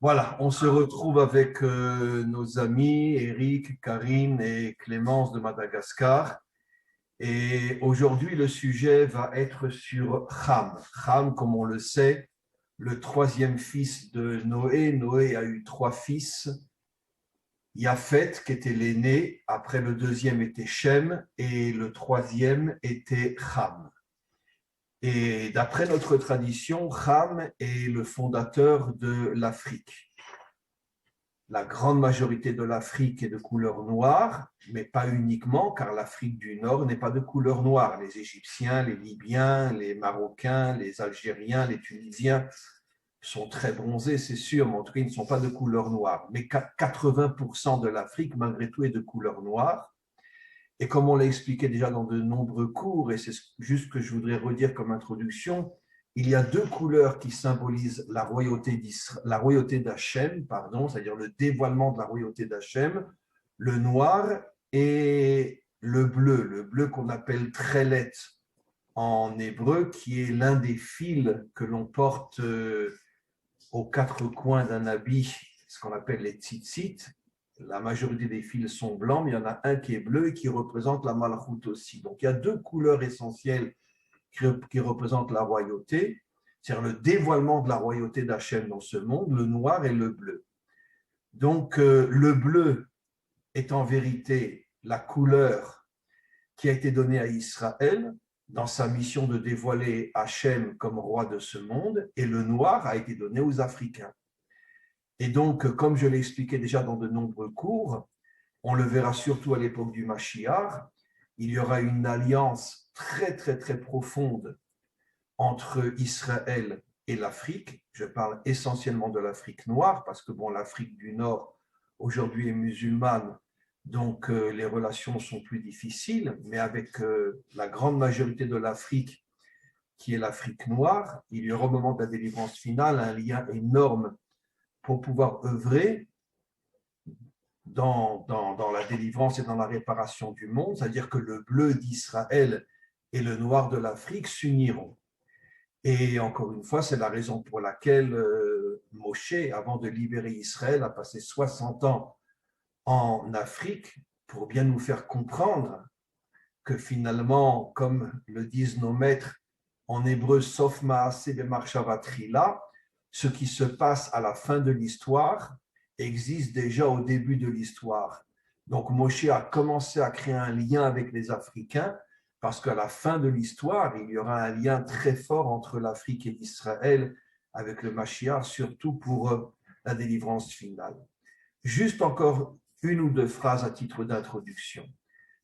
Voilà, on se retrouve avec nos amis Eric, Karine et Clémence de Madagascar. Et aujourd'hui, le sujet va être sur Ham. Ham, comme on le sait, le troisième fils de Noé. Noé a eu trois fils. Yafet, qui était l'aîné, après le deuxième était Shem, et le troisième était Ham. Et d'après notre tradition, Ham est le fondateur de l'Afrique. La grande majorité de l'Afrique est de couleur noire, mais pas uniquement, car l'Afrique du Nord n'est pas de couleur noire. Les Égyptiens, les Libyens, les Marocains, les Algériens, les Tunisiens sont très bronzés, c'est sûr, mais en tout cas, ils ne sont pas de couleur noire. Mais 80% de l'Afrique, malgré tout, est de couleur noire. Et comme on l'a expliqué déjà dans de nombreux cours, et c'est juste ce que je voudrais redire comme introduction, il y a deux couleurs qui symbolisent la royauté d'Hachem, c'est-à-dire le dévoilement de la royauté d'Hachem, le noir et le bleu qu'on appelle trélet en hébreu, qui est l'un des fils que l'on porte aux quatre coins d'un habit, ce qu'on appelle les tzitzit. La majorité des fils sont blancs, mais il y en a un qui est bleu et qui représente la malchoute aussi. Donc il y a deux couleurs essentielles qui représentent la royauté, c'est-à-dire le dévoilement de la royauté d'Hachem dans ce monde, le noir et le bleu. Donc le bleu est en vérité la couleur qui a été donnée à Israël dans sa mission de dévoiler Hachem comme roi de ce monde, et le noir a été donné aux Africains. Et donc, comme je l'ai expliqué déjà dans de nombreux cours, on le verra surtout à l'époque du Mashiach, il y aura une alliance très, très, très profonde entre Israël et l'Afrique. Je parle essentiellement de l'Afrique noire, parce que bon, l'Afrique du Nord, aujourd'hui, est musulmane, donc les relations sont plus difficiles, mais avec la grande majorité de l'Afrique, qui est l'Afrique noire, il y aura au moment de la délivrance finale un lien énorme pour pouvoir œuvrer dans la délivrance et dans la réparation du monde, c'est-à-dire que le bleu d'Israël et le noir de l'Afrique s'uniront. Et encore une fois, c'est la raison pour laquelle Moshe, avant de libérer Israël, a passé 60 ans en Afrique pour bien nous faire comprendre que finalement, comme le disent nos maîtres en hébreu, sauf Maaseh bemarshavatrila, ce qui se passe à la fin de l'histoire existe déjà au début de l'histoire. Donc Moshe a commencé à créer un lien avec les Africains parce qu'à la fin de l'histoire, il y aura un lien très fort entre l'Afrique et Israël avec le Mashiach, surtout pour la délivrance finale. Juste encore une ou deux phrases à titre d'introduction.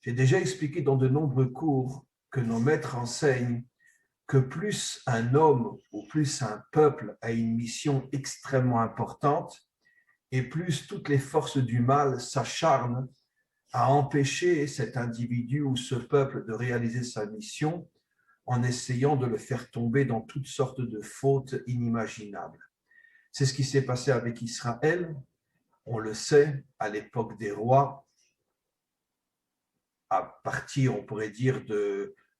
J'ai déjà expliqué dans de nombreux cours que nos maîtres enseignent que plus un homme ou plus un peuple a une mission extrêmement importante, et plus toutes les forces du mal s'acharnent à empêcher cet individu ou ce peuple de réaliser sa mission en essayant de le faire tomber dans toutes sortes de fautes inimaginables. C'est ce qui s'est passé avec Israël. On le sait, à l'époque des rois, à partir, on pourrait dire,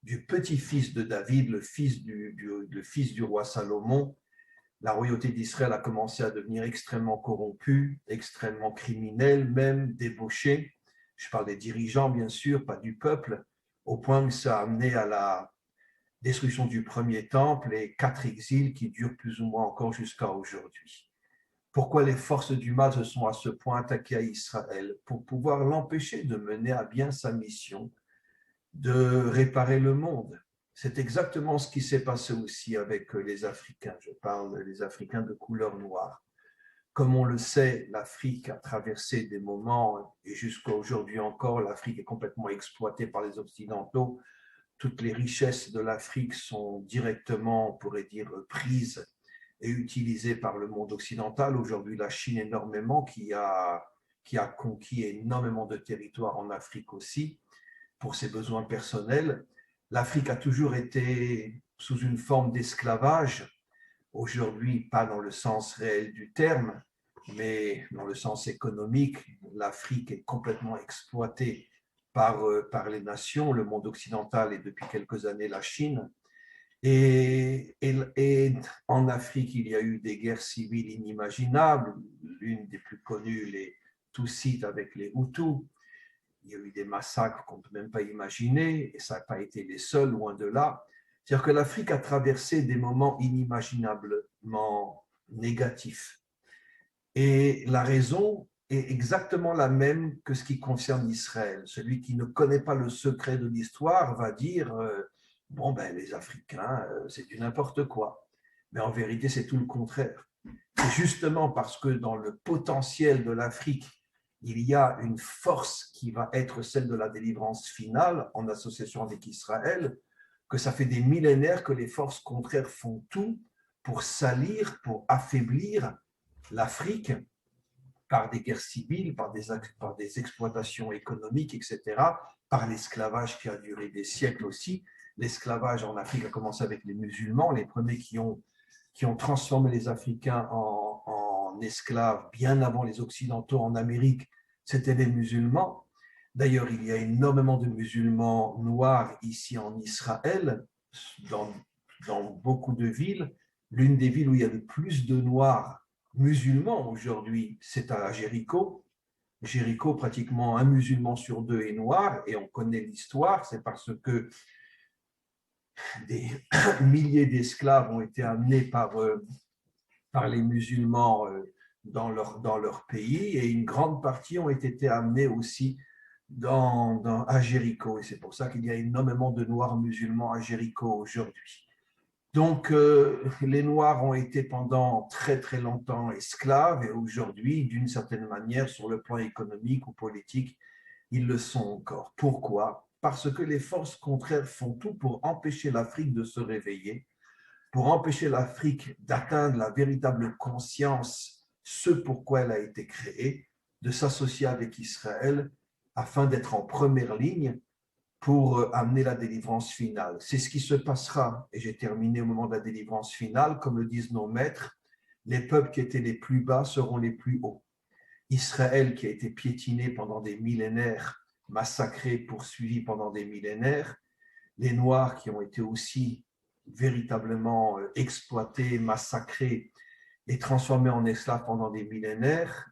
du petit-fils de David, le fils du roi Salomon, la royauté d'Israël a commencé à devenir extrêmement corrompue, extrêmement criminelle, même débauchée. Je parle des dirigeants, bien sûr, pas du peuple, au point que ça a amené à la destruction du premier temple et 4 exils qui durent plus ou moins encore jusqu'à aujourd'hui. Pourquoi les forces du mal se sont à ce point attaquées à Israël? Pour pouvoir l'empêcher de mener à bien sa mission de réparer le monde. C'est exactement ce qui s'est passé aussi avec les Africains. Je parle des Africains de couleur noire. Comme on le sait, l'Afrique a traversé des moments, et jusqu'à aujourd'hui encore, l'Afrique est complètement exploitée par les Occidentaux. Toutes les richesses de l'Afrique sont directement, on pourrait dire, prises et utilisées par le monde occidental. Aujourd'hui, la Chine énormément, qui a conquis énormément de territoires en Afrique aussi, pour ses besoins personnels. L'Afrique a toujours été sous une forme d'esclavage, aujourd'hui pas dans le sens réel du terme, mais dans le sens économique. L'Afrique est complètement exploitée par les nations, le monde occidental et depuis quelques années la Chine. Et en Afrique, il y a eu des guerres civiles inimaginables, l'une des plus connues, les Tutsites avec les Hutus. Il y a eu des massacres qu'on ne peut même pas imaginer, et ça n'a pas été les seuls, loin de là. C'est-à-dire que l'Afrique a traversé des moments inimaginablement négatifs. Et la raison est exactement la même que ce qui concerne Israël. Celui qui ne connaît pas le secret de l'histoire va dire bon, ben, les Africains, c'est du n'importe quoi. Mais en vérité, c'est tout le contraire. C'est justement parce que dans le potentiel de l'Afrique, il y a une force qui va être celle de la délivrance finale en association avec Israël, que ça fait des millénaires que les forces contraires font tout pour salir, pour affaiblir l'Afrique par des guerres civiles, par des exploitations économiques, etc., par l'esclavage qui a duré des siècles aussi. L'esclavage en Afrique a commencé avec les musulmans, les premiers qui ont transformé les Africains en esclaves bien avant les Occidentaux en Amérique, c'était les musulmans. D'ailleurs, il y a énormément de musulmans noirs ici en Israël, dans beaucoup de villes. L'une des villes où il y a le plus de noirs musulmans aujourd'hui, c'est à Jéricho. Jéricho, pratiquement un musulman sur deux est noir, et on connaît l'histoire, c'est parce que des milliers d'esclaves ont été amenés par les musulmans dans leur pays, et une grande partie ont été amenés aussi à Jéricho. Et c'est pour ça qu'il y a énormément de Noirs musulmans à Jéricho aujourd'hui. Donc, les Noirs ont été pendant très, très longtemps esclaves, et aujourd'hui, d'une certaine manière, sur le plan économique ou politique, ils le sont encore. Pourquoi? Parce que les forces contraires font tout pour empêcher l'Afrique de se réveiller, pour empêcher l'Afrique d'atteindre la véritable conscience, ce pourquoi elle a été créée, de s'associer avec Israël afin d'être en première ligne pour amener la délivrance finale. C'est ce qui se passera, et j'ai terminé au moment de la délivrance finale, comme le disent nos maîtres, les peuples qui étaient les plus bas seront les plus hauts. Israël qui a été piétiné pendant des millénaires, massacré, poursuivi pendant des millénaires, les Noirs qui ont été aussi véritablement exploités, massacrés et transformés en esclaves pendant des millénaires.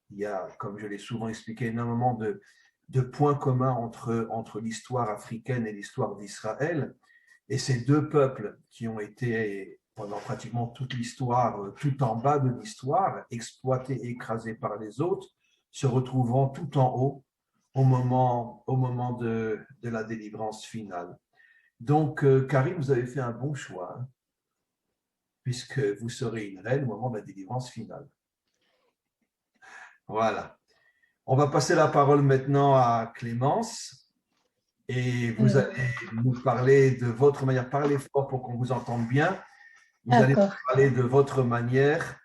Il y a, comme je l'ai souvent expliqué, énormément de points communs entre l'histoire africaine et l'histoire d'Israël. Et ces deux peuples qui ont été, pendant pratiquement toute l'histoire, tout en bas de l'histoire, exploités et écrasés par les autres, se retrouveront tout en haut au moment de la délivrance finale. Donc, Karim, vous avez fait un bon choix, hein, puisque vous serez une reine au moment de la délivrance finale. Voilà. On va passer la parole maintenant à Clémence, et vous allez nous parler de votre manière. Parlez fort pour qu'on vous entende bien. Vous allez nous parler de votre manière.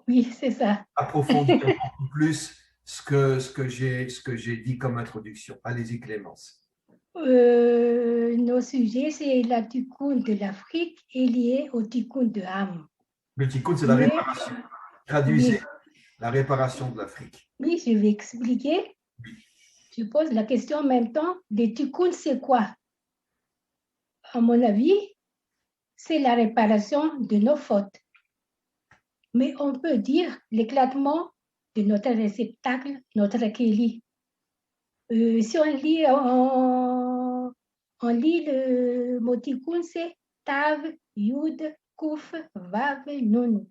Oui, c'est ça. Approfondir beaucoup plus ce que j'ai dit comme introduction. Allez-y, Clémence. Nos sujets, c'est la tikkun de l'Afrique est liée au tikkun de Ham. Le tikkun, c'est la réparation. Traduisez, la réparation de l'Afrique. Oui, je vais expliquer. Je pose la question en même temps. Le tikkun, c'est quoi? À mon avis, c'est la réparation de nos fautes. Mais on peut dire l'éclatement de notre réceptacle, notre kéli. Si on lit le mot tikkun, c'est Tav, Yud, Kuf, Vav, Nun.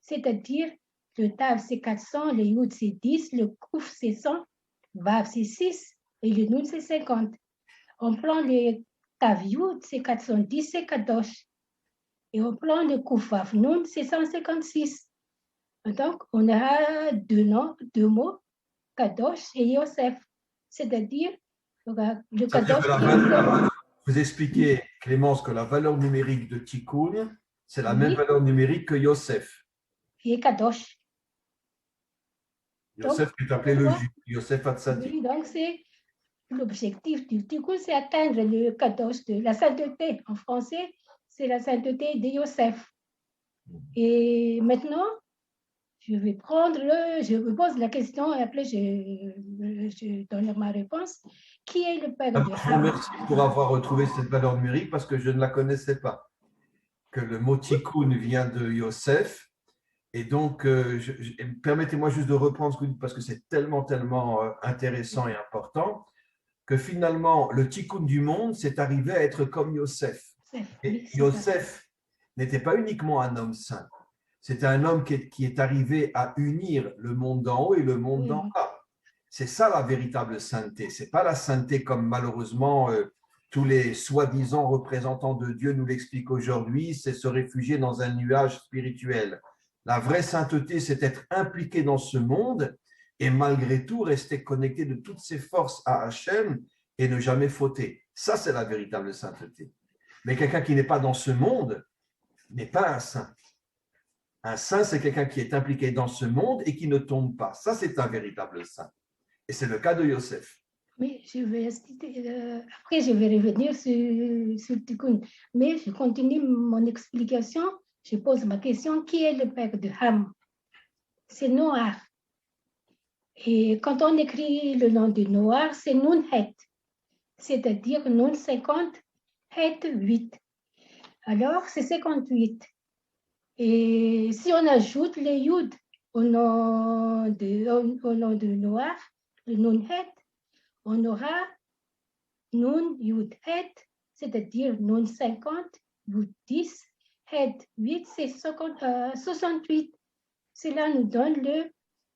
C'est-à-dire, le Tav, c'est 400, le Yud, c'est 10, le Kuf, c'est 100, Vav, c'est 6, et le Nun, c'est 50. On prend le Tav, Yud, c'est 410, c'est Kadosh. Et on prend le Kuf, Vav, Nun, c'est 156. Donc, on a deux mots, Kadosh et Yosef. C'est-à-dire, le Kadosh. Vous expliquez, Clémence, que la valeur numérique de Tikkun, c'est la même valeur numérique que Yosef. Et Kadosh. Yosef qui est appelé le juif, Yosef Hatzadik. Oui, donc c'est l'objectif du Tikkun, c'est atteindre le Kadosh de la sainteté. En français, c'est la sainteté de Yosef. Et maintenant, je me pose la question et après je donne ma réponse. Qui est le père de Ham? Merci pour avoir retrouvé cette valeur numérique parce que je ne la connaissais pas. Que le mot tikkun vient de Yosef Et donc, permettez-moi juste de reprendre ce que vous dites parce que c'est tellement, tellement intéressant et important que finalement, le tikkun du monde, c'est arrivé à être comme Yosef. Et Oui, c'est ça. Yosef n'était pas uniquement un homme saint. C'était un homme qui est arrivé à unir le monde d'en haut et le monde Oui, d'en oui. bas. C'est ça la véritable sainteté. C'est pas la sainteté comme malheureusement tous les soi-disant représentants de Dieu nous l'expliquent aujourd'hui, c'est se réfugier dans un nuage spirituel. La vraie sainteté, c'est être impliqué dans ce monde et malgré tout rester connecté de toutes ses forces à Hachem et ne jamais fauter. Ça, c'est la véritable sainteté. Mais quelqu'un qui n'est pas dans ce monde n'est pas un saint. Un saint, c'est quelqu'un qui est impliqué dans ce monde et qui ne tombe pas. Ça, c'est un véritable saint. Et c'est le cas de Yosef. Oui, je vais après, je vais revenir sur Tikkun. Mais je continue mon explication. Je pose ma question. Qui est le père de Ham? C'est Noah. Et quand on écrit le nom de Noah, c'est Nun-Het, c'est-à-dire Nun 50, Het 8. Alors, c'est 58. Et si on ajoute les Yud au nom de Noah, le Nun-Het, on aura Nun Yud Het, c'est-à-dire Nun 50, Yud 10, Het 8, c'est 68. Cela nous donne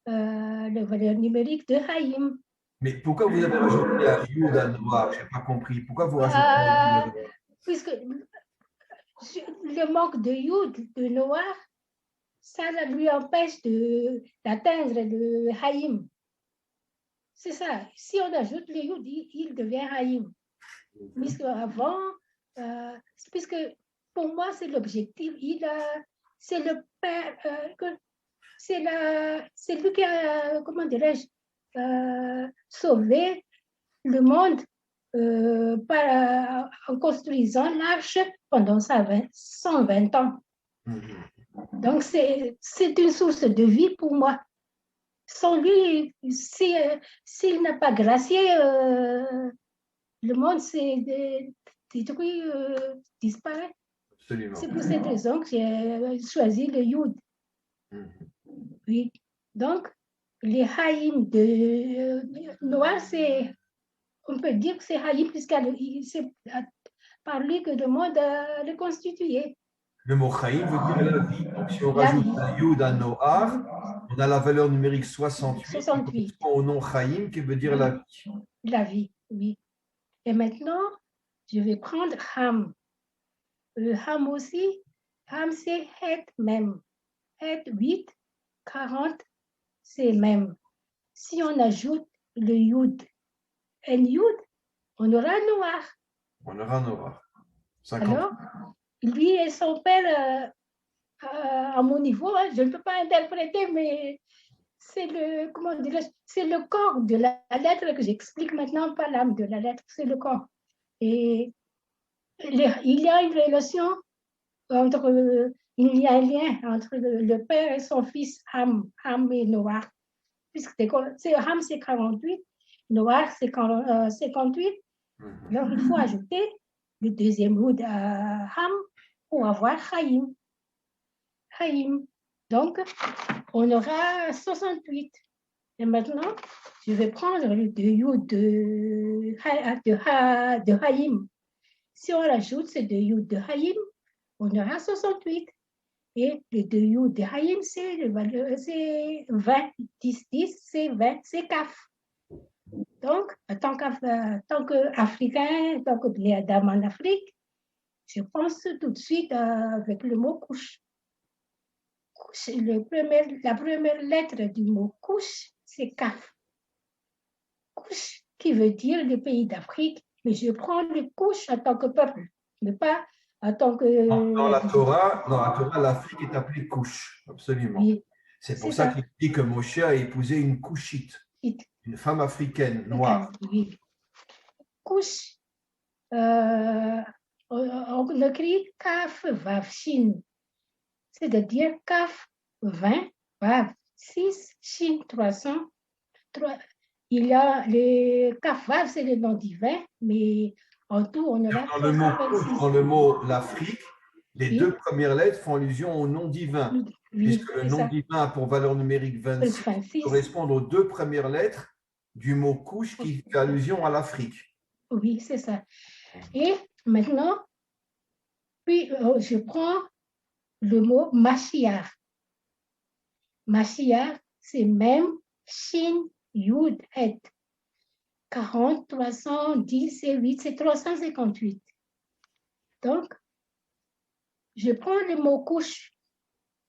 le valeur numérique de Haïm. Mais pourquoi vous avez rajouté un Yud à Noir? Je n'ai pas compris. Pourquoi vous rajoutez un Yud à Noir? Puisque le manque de Yud de Noah, ça lui empêche d'atteindre le Haïm. C'est ça. Si on ajoute le Yud, il devient Haïm. Puisque avant, puisque pour moi, c'est l'objectif. C'est le père, c'est lui qui a, comment dirais-je, sauvé le monde en construisant l'arche pendant 120 ans. Donc, c'est une source de vie pour moi. Sans lui, s'il n'a pas gracié, le monde détruit, disparaît. Absolument. C'est pour cette raison que j'ai choisi le Yud. Oui. Donc, les Haïm de Noir, on peut dire que c'est Haïm c'est par lui que le monde est constitué. Le mot Chaim veut dire la vie. Donc, si on rajoute un Yud à Noar, on a la valeur numérique 68 qui correspond au nom Chaim qui veut dire la vie. La vie, oui. Et maintenant, je vais prendre Ham. Ham aussi, Ham c'est Het même. Het 8, 40, c'est même. Si on ajoute le Yud et Yud, on aura Noir. On aura Noar. 50. Alors, lui et son père, à mon niveau, je ne peux pas interpréter, mais c'est le corps de la lettre que j'explique maintenant, pas l'âme de la lettre, c'est le corps. Et il y a une relation il y a un lien entre le père et son fils Ham et Noah. Puisque Ham c'est 48, Noah c'est 58. Alors il faut ajouter le deuxième mot de Ham pour avoir Chaim. Donc, on aura 68. Et maintenant, je vais prendre le deux Yud de Haïm. Si on rajoute ces deux Yud de Haïm, on aura 68. Et le deux Yud de Haïm, c'est 20. 10, 10, c'est 20, c'est Kaf. Donc, en tant qu'Africain, en tant que Adam en Afrique, je pense tout de suite avec le mot couche. La première lettre du mot couche, c'est Kaf. Couche, qui veut dire le pays d'Afrique, mais je prends le couche en tant que peuple, mais pas en tant que... Dans la Torah, l'Afrique est appelée couche, absolument. Oui, c'est pour ça qu'il dit que Moshe a épousé une couchite, une femme africaine noire. Oui. Couche, on écrit Kaf Vav Shin, c'est-à-dire Kaf 20, Vav 6, Shin 300. Il y a le Kaf Vav, c'est le nom divin, mais en tout, on aura dans le mot l'Afrique, les deux premières lettres font allusion au nom divin. Oui, puisque le c'est nom ça. divin a pour valeur numérique 26 26. correspond aux deux premières lettres du mot couche qui fait allusion à l'Afrique. Oui, c'est ça. Et maintenant, puis je prends le mot Mashiach. Mashiach, c'est même Shin, Yud, Et. 40, 310 et 8, c'est 358. Donc, je prends le mot couche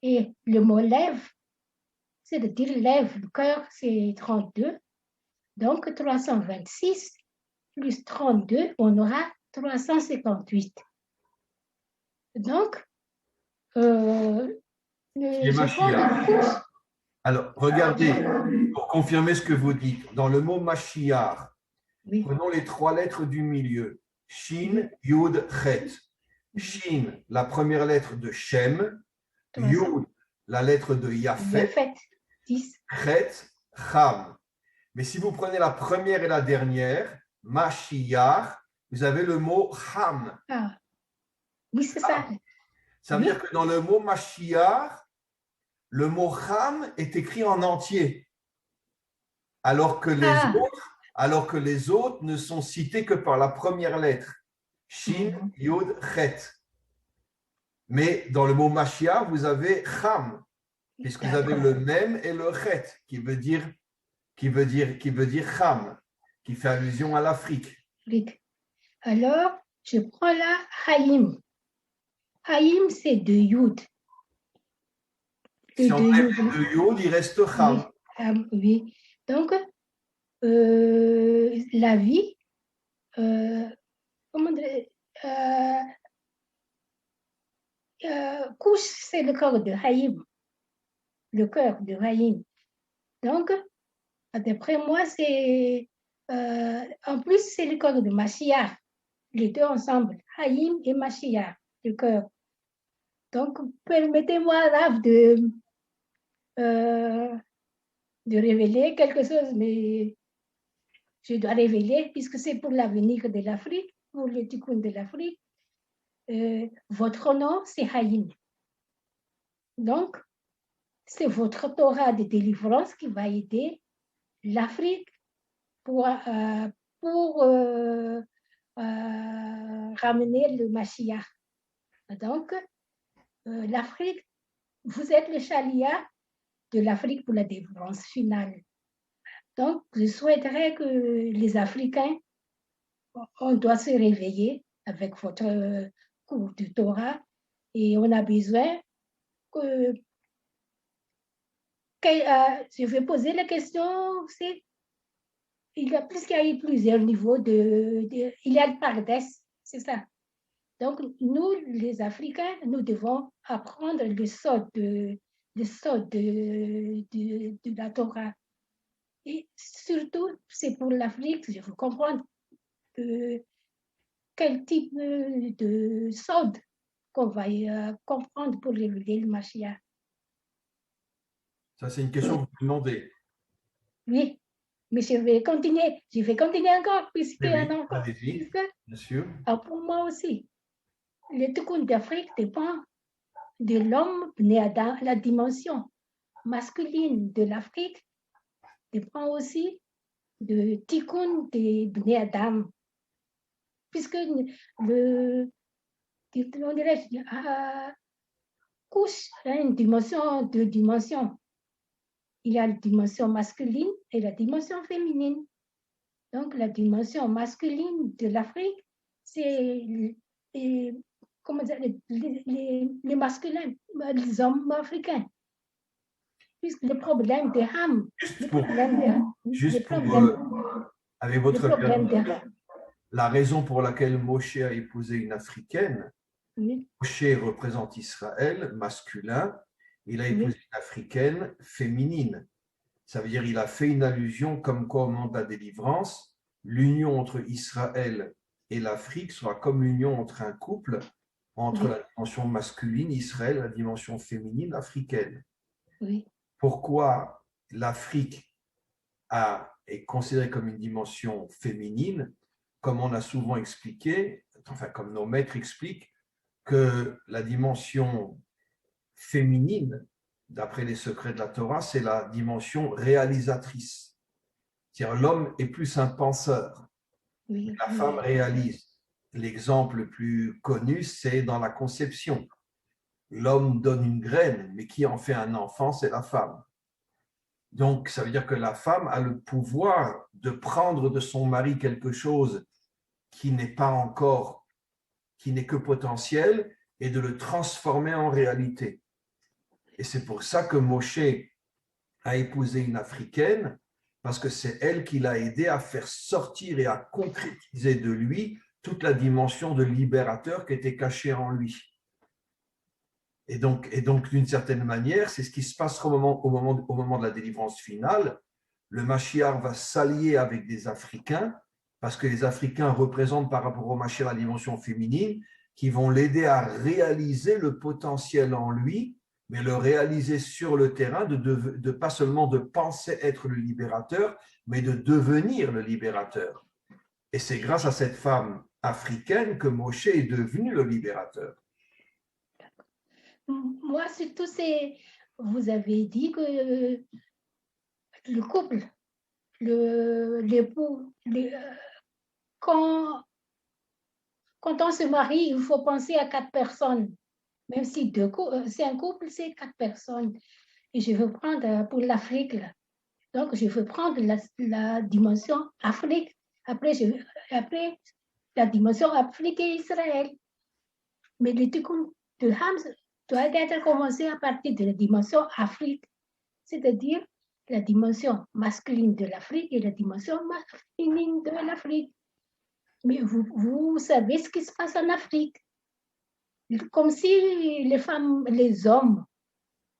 et le mot lève, c'est-à-dire lève, le cœur, c'est 32. Donc, 326 plus 32, on aura 358. Donc, je prends le couche. Alors, regardez, pour confirmer ce que vous dites, dans le mot Mashiach, Oui. prenons les trois lettres du milieu. Shin, Yud, Chet. Shin, la première lettre de Shem. Yud, la lettre de Yafet. 10. Chet, Cham. Mais si vous prenez la première et la dernière, Mashiach, vous avez le mot Cham. Ah. Oui, c'est ça. Ça veut dire que dans le mot Mashiach, le mot Cham est écrit en entier, alors que les autres ne sont cités que par la première lettre. Shin, Yud, Chet. Mais dans le mot Mashiach, vous avez Cham, puisque vous avez le même et le Chet, qui veut dire Cham, qui fait allusion à l'Afrique. Alors, je prends là Haïm. Haïm, c'est de Yud. Si on enlève de Yud, il reste Cham. Oui. Oui. Donc, la vie, comment dire, couche, c'est le corps de Haïm. Le cœur de Haïm. Donc, d'après moi, c'est en plus, c'est le corps de Mashiach. Les deux ensemble, Haïm et Mashiach, le cœur. Donc, permettez-moi, Rav, de révéler quelque chose, mais je dois révéler, puisque c'est pour l'avenir de l'Afrique, pour le tikkun de l'Afrique. Votre nom, c'est Haïm. Donc, c'est votre Torah de délivrance qui va aider l'Afrique pour ramener le Mashiach. Donc, l'Afrique, vous êtes le chalia de l'Afrique pour la délivrance finale. Donc, je souhaiterais que les Africains, on doit se réveiller avec votre cours du Torah et on a besoin que je vais poser la question aussi. Il y a plusieurs niveaux il y a le Pardes, c'est ça. Donc, nous, les Africains, nous devons apprendre le sort de la Torah. Et surtout, c'est pour l'Afrique, je veux comprendre quel type de sort qu'on va comprendre pour révéler le Mashiach. Ça, c'est une question que vous demandez. Oui, mais je vais continuer encore, puisqu'il y en a encore. Bien sûr. Alors pour moi aussi, le tikkun d'Afrique dépend de l'homme né à la dimension masculine de l'Afrique, dépend aussi de tikkun de Bnei Adam, puisque on dirait, couche a une dimension, deux dimensions. Il y a la dimension masculine et la dimension féminine. Donc, la dimension masculine de l'Afrique, c'est comment dire, les masculins, les hommes africains. Puisque le problème des Ham, avec votre permission, la raison pour laquelle Moshe a épousé une africaine, Moshe représente Israël, masculin, il a épousé une africaine féminine. Ça veut dire qu'il a fait une allusion comme quoi au moment de la délivrance, l'union entre Israël et l'Afrique sera comme l'union entre un couple, entre la dimension masculine, Israël, et la dimension féminine, africaine. Oui. Pourquoi l'Afrique est considérée comme une dimension féminine, comme on a souvent expliqué, enfin comme nos maîtres expliquent, que la dimension féminine d'après les secrets de la Torah, c'est la dimension réalisatrice. C'est-à-dire l'homme est plus un penseur, Oui, la femme oui, réalise. L'exemple le plus connu, c'est dans la conception. L'homme donne une graine, mais qui en fait un enfant, c'est la femme. Donc, ça veut dire que la femme a le pouvoir de prendre de son mari quelque chose qui n'est pas encore, qui n'est que potentiel, et de le transformer en réalité. Et c'est pour ça que Moshe a épousé une Africaine, parce que c'est elle qui l'a aidé à faire sortir et à concrétiser de lui toute la dimension de libérateur qui était cachée en lui. Et donc d'une certaine manière, c'est ce qui se passe au moment de la délivrance finale. Le Mashiach va s'allier avec des Africains, parce que les Africains représentent par rapport au Mashiach la dimension féminine, qui vont l'aider à réaliser le potentiel en lui, mais le réaliser sur le terrain, de pas seulement de penser être le libérateur, mais de devenir le libérateur. Et c'est grâce à cette femme africaine que Moshe est devenu le libérateur. Moi, surtout, c'est, vous avez dit que le couple, l'époux, quand, quand on se marie, il faut penser à 4 personnes. Même si c'est un couple, c'est 4 personnes. Et je veux prendre pour l'Afrique, là. Donc, je veux prendre la dimension Afrique. Après, la dimension Afrique et Israël. Mais le tikkun de Hams doit être commencé à partir de la dimension Afrique, c'est-à-dire la dimension masculine de l'Afrique et la dimension féminine de l'Afrique. Mais vous savez ce qui se passe en Afrique. Comme si les hommes,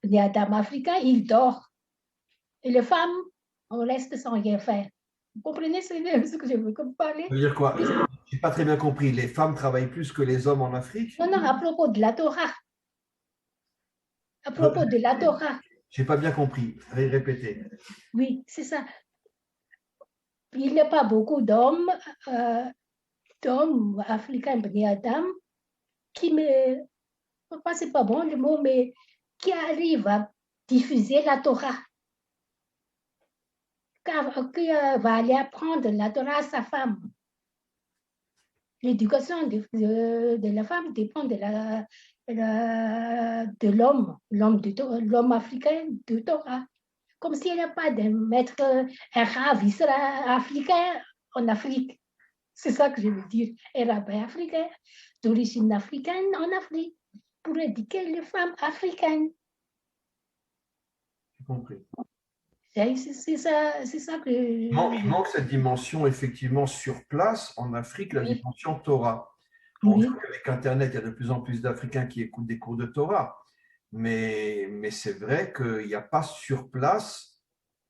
les Adam africains, ils dorment. Et les femmes, on reste sans rien faire. Vous comprenez ce que je veux parler? Ça veut dire quoi? Je n'ai pas très bien compris. Les femmes travaillent plus que les hommes en Afrique? Non, non, à propos de la Torah. À propos de la Torah. Je n'ai pas bien compris. Répétez. Oui, c'est ça. Il n'y a pas beaucoup d'hommes africains, Adam, qui me, c'est pas bon le mot, mais qui arrivent à diffuser la Torah. Qui va aller apprendre la Torah à sa femme. L'éducation de la femme dépend de l'homme africain de Torah. Comme s'il n'y a pas de maître, un rav africain en Afrique. C'est ça que je veux dire. Un rabbin africain, d'origine africaine en Afrique, pour éduquer les femmes africaines. J'ai compris. C'est ça que... Il manque cette dimension, effectivement, sur place, en Afrique, la dimension Torah. On voit qu'avec Internet, il y a de plus en plus d'Africains qui écoutent des cours de Torah. Mais c'est vrai qu'il n'y a pas sur place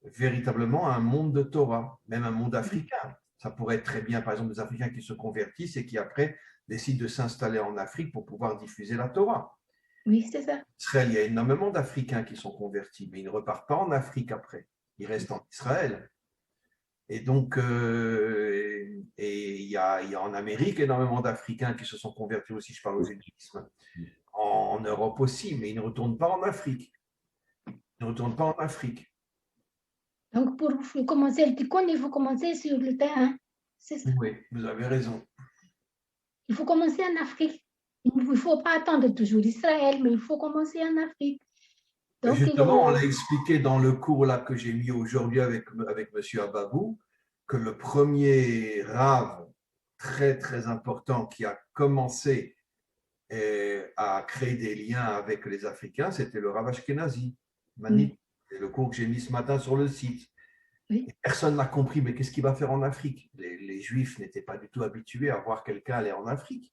véritablement un monde de Torah, même un monde africain. Ça pourrait être très bien, par exemple, des Africains qui se convertissent et qui après décident de s'installer en Afrique pour pouvoir diffuser la Torah. Oui, c'est ça. Israël, il y a énormément d'Africains qui sont convertis, mais ils ne repartent pas en Afrique après. Ils restent en Israël. Et donc, il y a en Amérique énormément d'Africains qui se sont convertis aussi, je parle au judaïsme. En Europe aussi, mais ils ne retournent pas en Afrique. Ils ne retournent pas en Afrique. Donc, pour commencer le tikkun, il faut commencer sur le terrain. C'est ça. Oui, vous avez raison. Il faut commencer en Afrique. Il ne faut pas attendre toujours Israël, mais il faut commencer en Afrique. Donc, justement, on l'a expliqué dans le cours là que j'ai mis aujourd'hui avec M. Ababou, que le premier rave très, très important qui a commencé à créer des liens avec les Africains, c'était le Rav Ashkenazi. C'est le cours que j'ai mis ce matin sur le site. Oui. Personne n'a compris, mais qu'est-ce qu'il va faire en Afrique? Les Juifs n'étaient pas du tout habitués à voir quelqu'un aller en Afrique.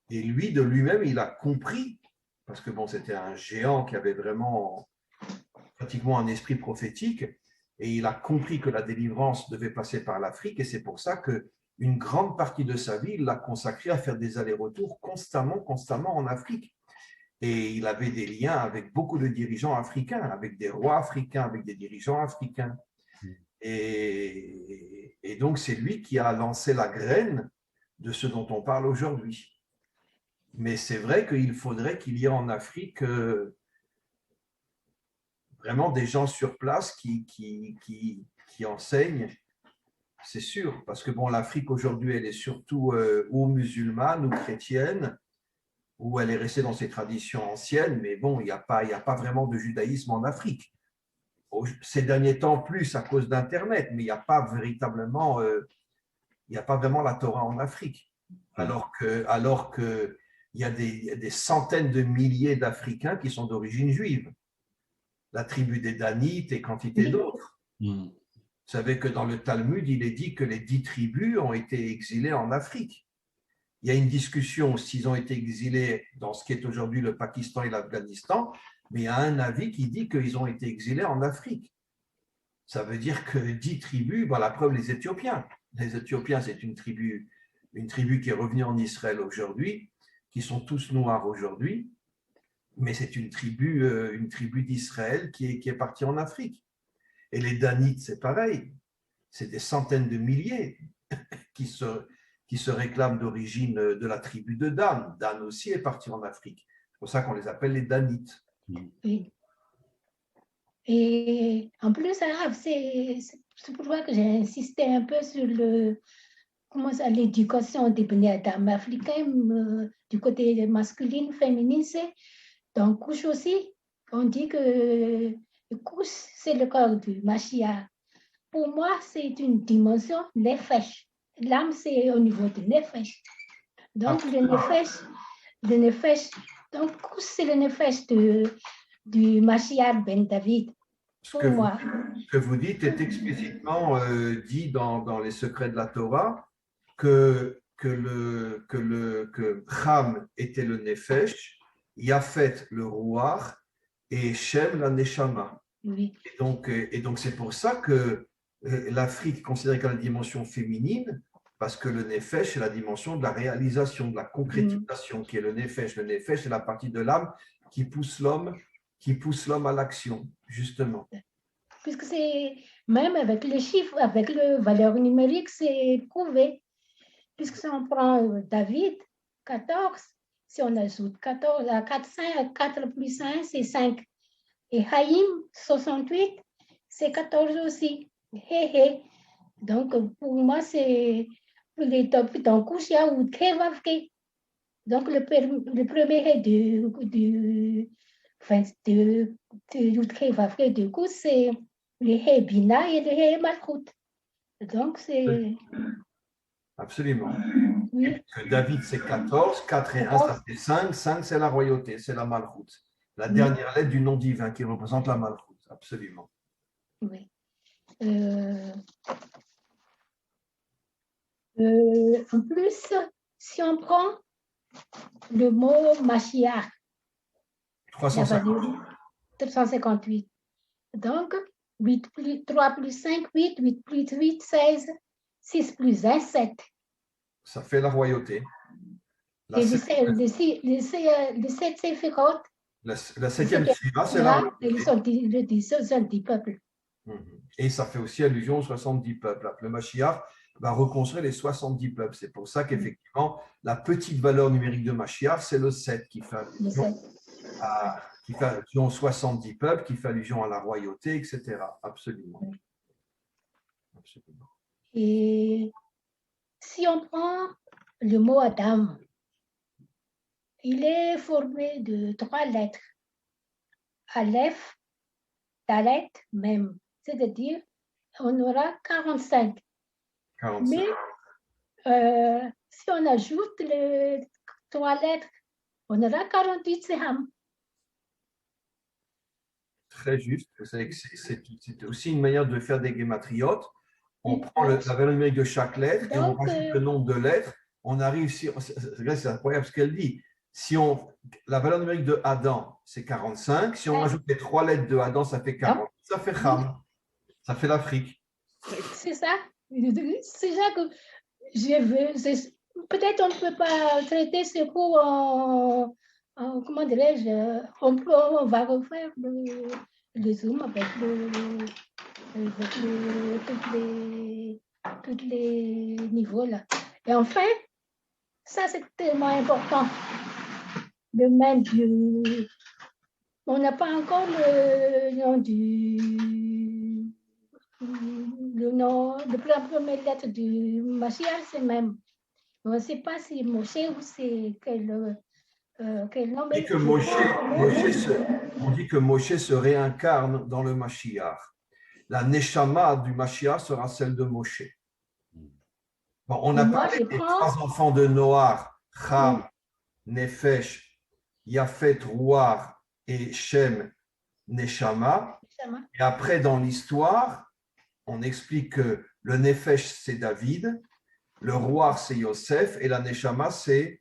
Et lui, de lui-même, il a compris, parce que bon, c'était un géant qui avait vraiment pratiquement un esprit prophétique, et il a compris que la délivrance devait passer par l'Afrique, et c'est pour ça qu'une grande partie de sa vie, il l'a consacré à faire des allers-retours constamment en Afrique. Et il avait des liens avec beaucoup de dirigeants africains, avec des rois africains, avec des dirigeants africains. Et donc, c'est lui qui a lancé la graine de ce dont on parle aujourd'hui. Mais c'est vrai qu'il faudrait qu'il y ait en Afrique vraiment des gens sur place qui enseignent, c'est sûr. Parce que bon, l'Afrique aujourd'hui, elle est surtout ou musulmane ou chrétienne, ou elle est restée dans ses traditions anciennes, mais bon, il n'y a pas vraiment de judaïsme en Afrique. Ces derniers temps, plus à cause d'Internet, mais il n'y a pas véritablement, il n'y a pas vraiment la Torah en Afrique. Alors que il y a des centaines de milliers d'Africains qui sont d'origine juive. La tribu des Danites et quantité d'autres. Vous savez que dans le Talmud, il est dit que les 10 tribus ont été exilées en Afrique. Il y a une discussion s'ils ont été exilés dans ce qui est aujourd'hui le Pakistan et l'Afghanistan, mais il y a un avis qui dit qu'ils ont été exilés en Afrique. Ça veut dire que 10 tribus, bon, la preuve, les Éthiopiens. Les Éthiopiens, c'est une tribu qui est revenue en Israël aujourd'hui, qui sont tous noirs aujourd'hui, mais c'est une tribu d'Israël qui est partie en Afrique. Et les Danites, c'est pareil. C'est des centaines de milliers qui se réclament d'origine de la tribu de Dan. Dan aussi est parti en Afrique. C'est pour ça qu'on les appelle les Danites. Oui. Et en plus, arabe, c'est pourquoi que j'ai insisté un peu sur l'éducation des Bnei Adam africains, du côté masculin, féminin, c'est dans couche aussi. On dit que le couche, c'est le corps du Mashiach. Pour moi, c'est une dimension nefesh. L'âme, c'est au niveau de nefesh. Donc, le nefesh, donc couche, c'est le nefesh du Mashiach ben David. Ce que vous dites est explicitement dit dans les secrets de la Torah que Ham était le Nefesh, Yafet le Ruach et Shem la Neshama. Oui. Et donc c'est pour ça que l'Afrique est considérée comme la dimension féminine, parce que le Nefesh est la dimension de la réalisation, de la concrétisation, qui est le Nefesh. Le Nefesh, c'est la partie de l'âme qui pousse l'homme à l'action, justement. Puisque c'est, même avec les chiffres, avec le valeur numérique, c'est prouvé. Puisque si on prend David, 14, si on ajoute 14 à 4 plus 5, c'est 5. Et Haïm, 68, c'est 14 aussi. Donc, pour moi, c'est les top dans Kouchia ou Kevavke. Donc, le premier du coup, c'est le He Bina et le He Malchut. Donc, c'est. Absolument. Oui. David, c'est 14, 4 et 1, ça fait 5, 5, c'est la royauté, c'est la Malchut. La dernière lettre du nom divin qui représente la Malchut, absolument. Oui. En plus, si on prend le mot Mashiach, 358. Donc, 3 plus 5, 8, 8 plus 8, 16, 6 plus 1, 7. Ça fait la royauté. Et le 7 séphirot. La septième séphira, c'est la royauté. Ils sont 10 peuples. Et ça fait aussi allusion aux 70 peuples. Le Mashiach va reconstruire les 70 peuples. C'est pour ça qu'effectivement, la petite valeur numérique de Mashiach, c'est le 7 qui fait allusion aux 70 peuples, qui fait allusion à la royauté, etc. Absolument. Absolument. Et si on prend le mot Adam, il est formé de 3 lettres. Aleph, Dalet, Mem. C'est-à-dire, on aura 45. 45. Mais si on ajoute les 3 lettres, on aura 48 Seham. Très juste. C'est aussi une manière de faire des guématriotes. On prend la valeur numérique de chaque lettre et on rajoute le nombre de lettres. On arrive, c'est incroyable ce qu'elle dit. La valeur numérique de Adam, c'est 45. Si on rajoute les 3 lettres de Adam, ça fait 40. Ça fait Ham. Ça fait l'Afrique. C'est ça. C'est ça que je veux. Peut-être on ne peut pas traiter ce cours en comment dirais-je, on va refaire le Zoom avec tous les niveaux là. Et enfin, ça c'est tellement important. Le même Dieu, On n'a pas encore le nom la première lettre du Mashiach, c'est même. On ne sait pas si Moshe ou c'est quel nom. On dit que on dit que Moshe se réincarne dans le Mashiach. La Neshama du Mashiach sera celle de Moshe. Bon, on a parlé des trois enfants de Noach, Ham, Nefesh, Yafet, Ruach et Shem, Neshama. Et après, dans l'histoire, on explique que le Nefesh, c'est David, le Ruach, c'est Yosef, et la Neshama, c'est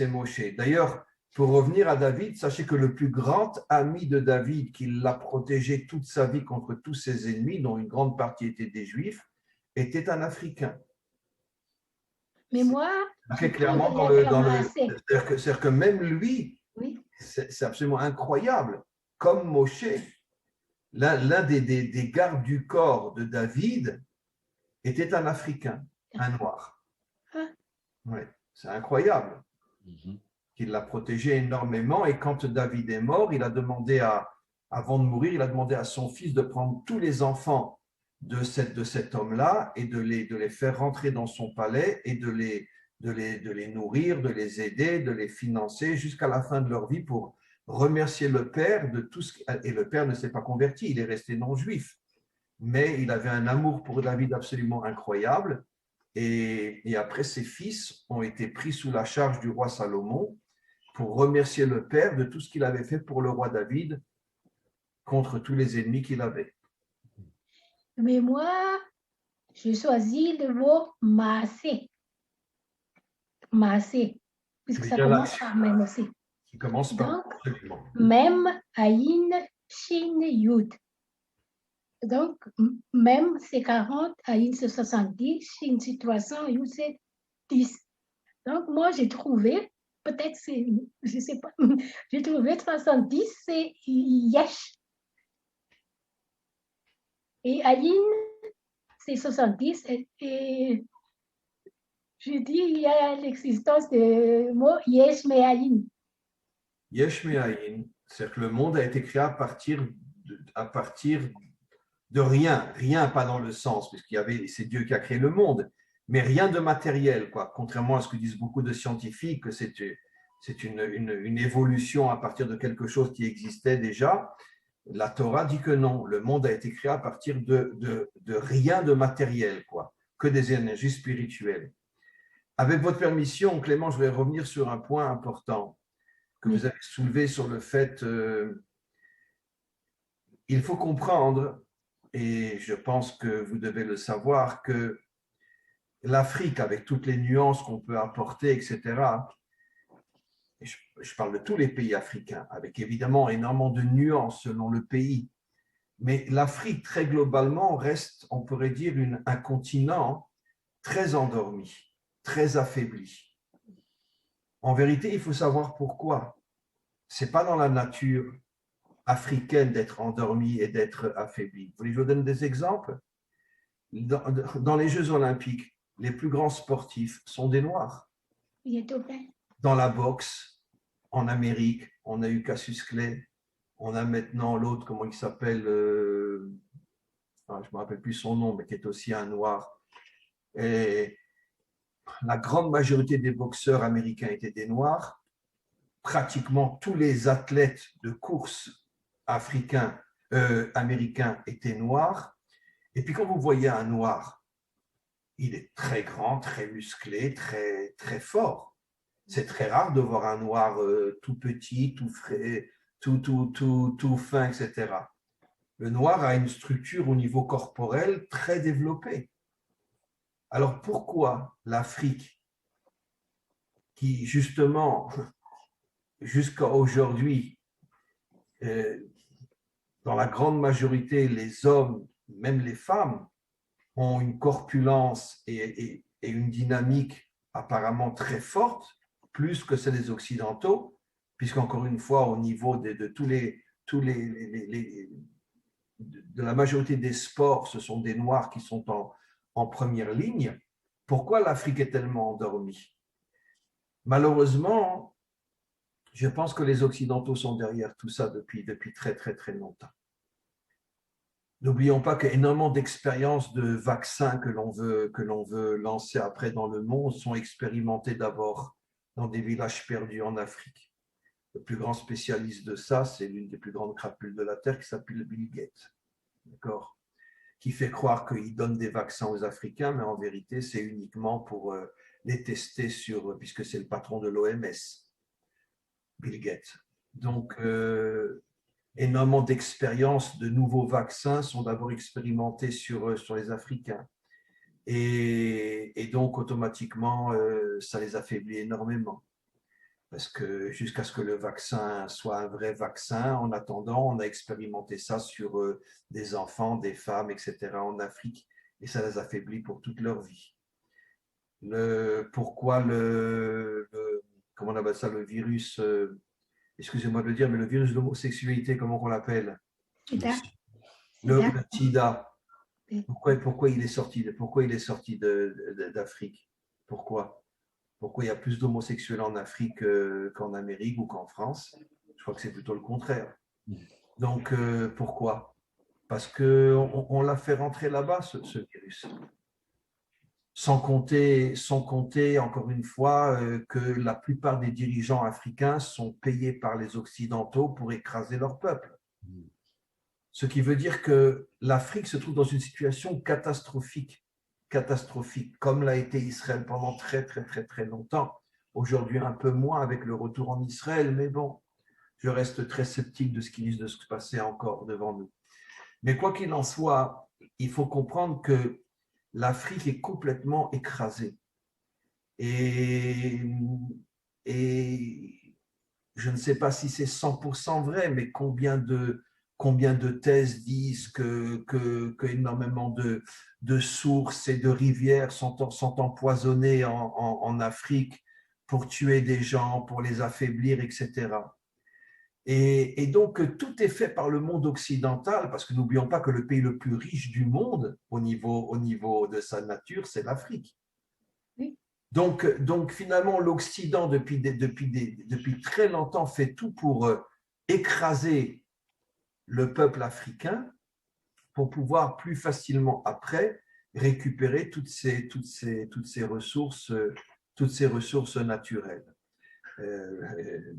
Moshe. D'ailleurs, pour revenir à David, sachez que le plus grand ami de David, qui l'a protégé toute sa vie contre tous ses ennemis, dont une grande partie étaient des Juifs, était un Africain. Mais moi, très clairement c'est-à-dire que même lui, oui. C'est absolument incroyable. Comme Moshe, l'un des gardes du corps de David était un Africain, un noir. Oui, c'est incroyable. Qu'il l'a protégé énormément. Et quand David est mort, il a demandé avant de mourir, il a demandé à son fils de prendre tous les enfants de cet homme-là et de les faire rentrer dans son palais et de les nourrir, de les aider, de les financer jusqu'à la fin de leur vie pour remercier le père de tout ce. Et le père ne s'est pas converti, il est resté non-juif. Mais il avait un amour pour David absolument incroyable. Et après, ses fils ont été pris sous la charge du roi Salomon pour remercier le père de tout ce qu'il avait fait pour le roi David contre tous les ennemis qu'il avait. Mais moi, je choisis le mot massé. Massé, puisque ça commence par même aussi. Qui commence par donc, même, Aïn, Shin, Yud. Donc, même c'est 40, Aïn c'est 70, Shin c'est 300, Yud c'est 10. Donc, moi, j'ai trouvé, peut-être c'est, je ne sais pas, j'ai trouvé 310, c'est Yesh. Et Aïn, c'est 70, et je dis, il y a l'existence de mot Yesh Me'ayin. Yesh Me'ayin, c'est que le monde a été créé à partir de rien, rien pas dans le sens, c'est Dieu qui a créé le monde, mais rien de matériel, quoi. Contrairement à ce que disent beaucoup de scientifiques, que c'est une évolution à partir de quelque chose qui existait déjà. La Torah dit que non, le monde a été créé à partir de rien de matériel, quoi, que des énergies spirituelles. Avec votre permission, Clément, je vais revenir sur un point important que vous avez soulevé sur le fait il faut comprendre, et je pense que vous devez le savoir, que l'Afrique, avec toutes les nuances qu'on peut apporter, etc., et je parle de tous les pays africains, avec évidemment énormément de nuances selon le pays, mais l'Afrique, très globalement, reste, on pourrait dire, un continent très endormi, très affaibli. En vérité, il faut savoir pourquoi. Ce n'est pas dans la nature africaine d'être endormi et d'être affaibli. Vous voulez que je vous donne des exemples? Dans les Jeux olympiques, les plus grands sportifs sont des Noirs. Dans la boxe, en Amérique, on a eu Cassius Clay, on a maintenant l'autre, comment il s'appelle, je ne me rappelle plus son nom, mais qui est aussi un Noir. Et la grande majorité des boxeurs américains étaient des Noirs. Pratiquement tous les athlètes de course américains étaient noirs. Et puis quand vous voyez un Noir, il est très grand, très musclé, très, très fort. C'est très rare de voir un Noir tout petit, tout frais, tout fin, etc. Le Noir a une structure au niveau corporel très développée. Alors pourquoi l'Afrique, qui justement, jusqu'à aujourd'hui, dans la grande majorité, les hommes, même les femmes, ont une corpulence et une dynamique apparemment très forte, plus que celle des Occidentaux, puisqu'encore une fois, au niveau de la majorité des sports, ce sont des Noirs qui sont en première ligne. Pourquoi l'Afrique est tellement endormie? Malheureusement, Je pense que les Occidentaux sont derrière tout ça depuis très, très, très longtemps. N'oublions pas qu'énormément d'expériences de vaccins que l'on veut lancer après dans le monde sont expérimentées d'abord dans des villages perdus en Afrique. Le plus grand spécialiste de ça, c'est l'une des plus grandes crapules de la Terre qui s'appelle Bill Gates, d'accord, qui fait croire qu'il donne des vaccins aux Africains, mais en vérité, c'est uniquement pour les tester puisque c'est le patron de l'OMS, Bill Gates. Donc, énormément d'expériences de nouveaux vaccins sont d'abord expérimentés sur les Africains. Et donc, automatiquement, ça les affaiblit énormément. Parce que jusqu'à ce que le vaccin soit un vrai vaccin, en attendant, on a expérimenté ça sur des enfants, des femmes, etc. en Afrique. Et ça les affaiblit pour toute leur vie. Pourquoi comment on appelle ça, le virus excusez-moi de le dire, mais le virus de l'homosexualité, comment on l'appelle? Sida. Le Sida. sida. Oui. Pourquoi il est sorti d'Afrique? Pourquoi il y a plus d'homosexuels en Afrique qu'en Amérique ou qu'en France? Je crois que c'est plutôt le contraire. Donc, pourquoi? Parce qu'on l'a fait rentrer là-bas, ce virus. Sans compter, encore une fois, que la plupart des dirigeants africains sont payés par les Occidentaux pour écraser leur peuple. Ce qui veut dire que l'Afrique se trouve dans une situation catastrophique, comme l'a été Israël pendant très, très, très, très longtemps. Aujourd'hui, un peu moins avec le retour en Israël, mais bon, je reste très sceptique de ce qui risque de se passer encore devant nous. Mais quoi qu'il en soit, il faut comprendre que l'Afrique est complètement écrasée. Et je ne sais pas si c'est 100% vrai, mais combien de thèses disent que énormément de sources et de rivières sont empoisonnées en Afrique pour tuer des gens, pour les affaiblir, etc. Et donc, tout est fait par le monde occidental, parce que n'oublions pas que le pays le plus riche du monde au niveau de sa nature, c'est l'Afrique. Oui. Donc, finalement, l'Occident, depuis très longtemps, fait tout pour écraser le peuple africain pour pouvoir plus facilement, après, récupérer toutes ces ressources naturelles.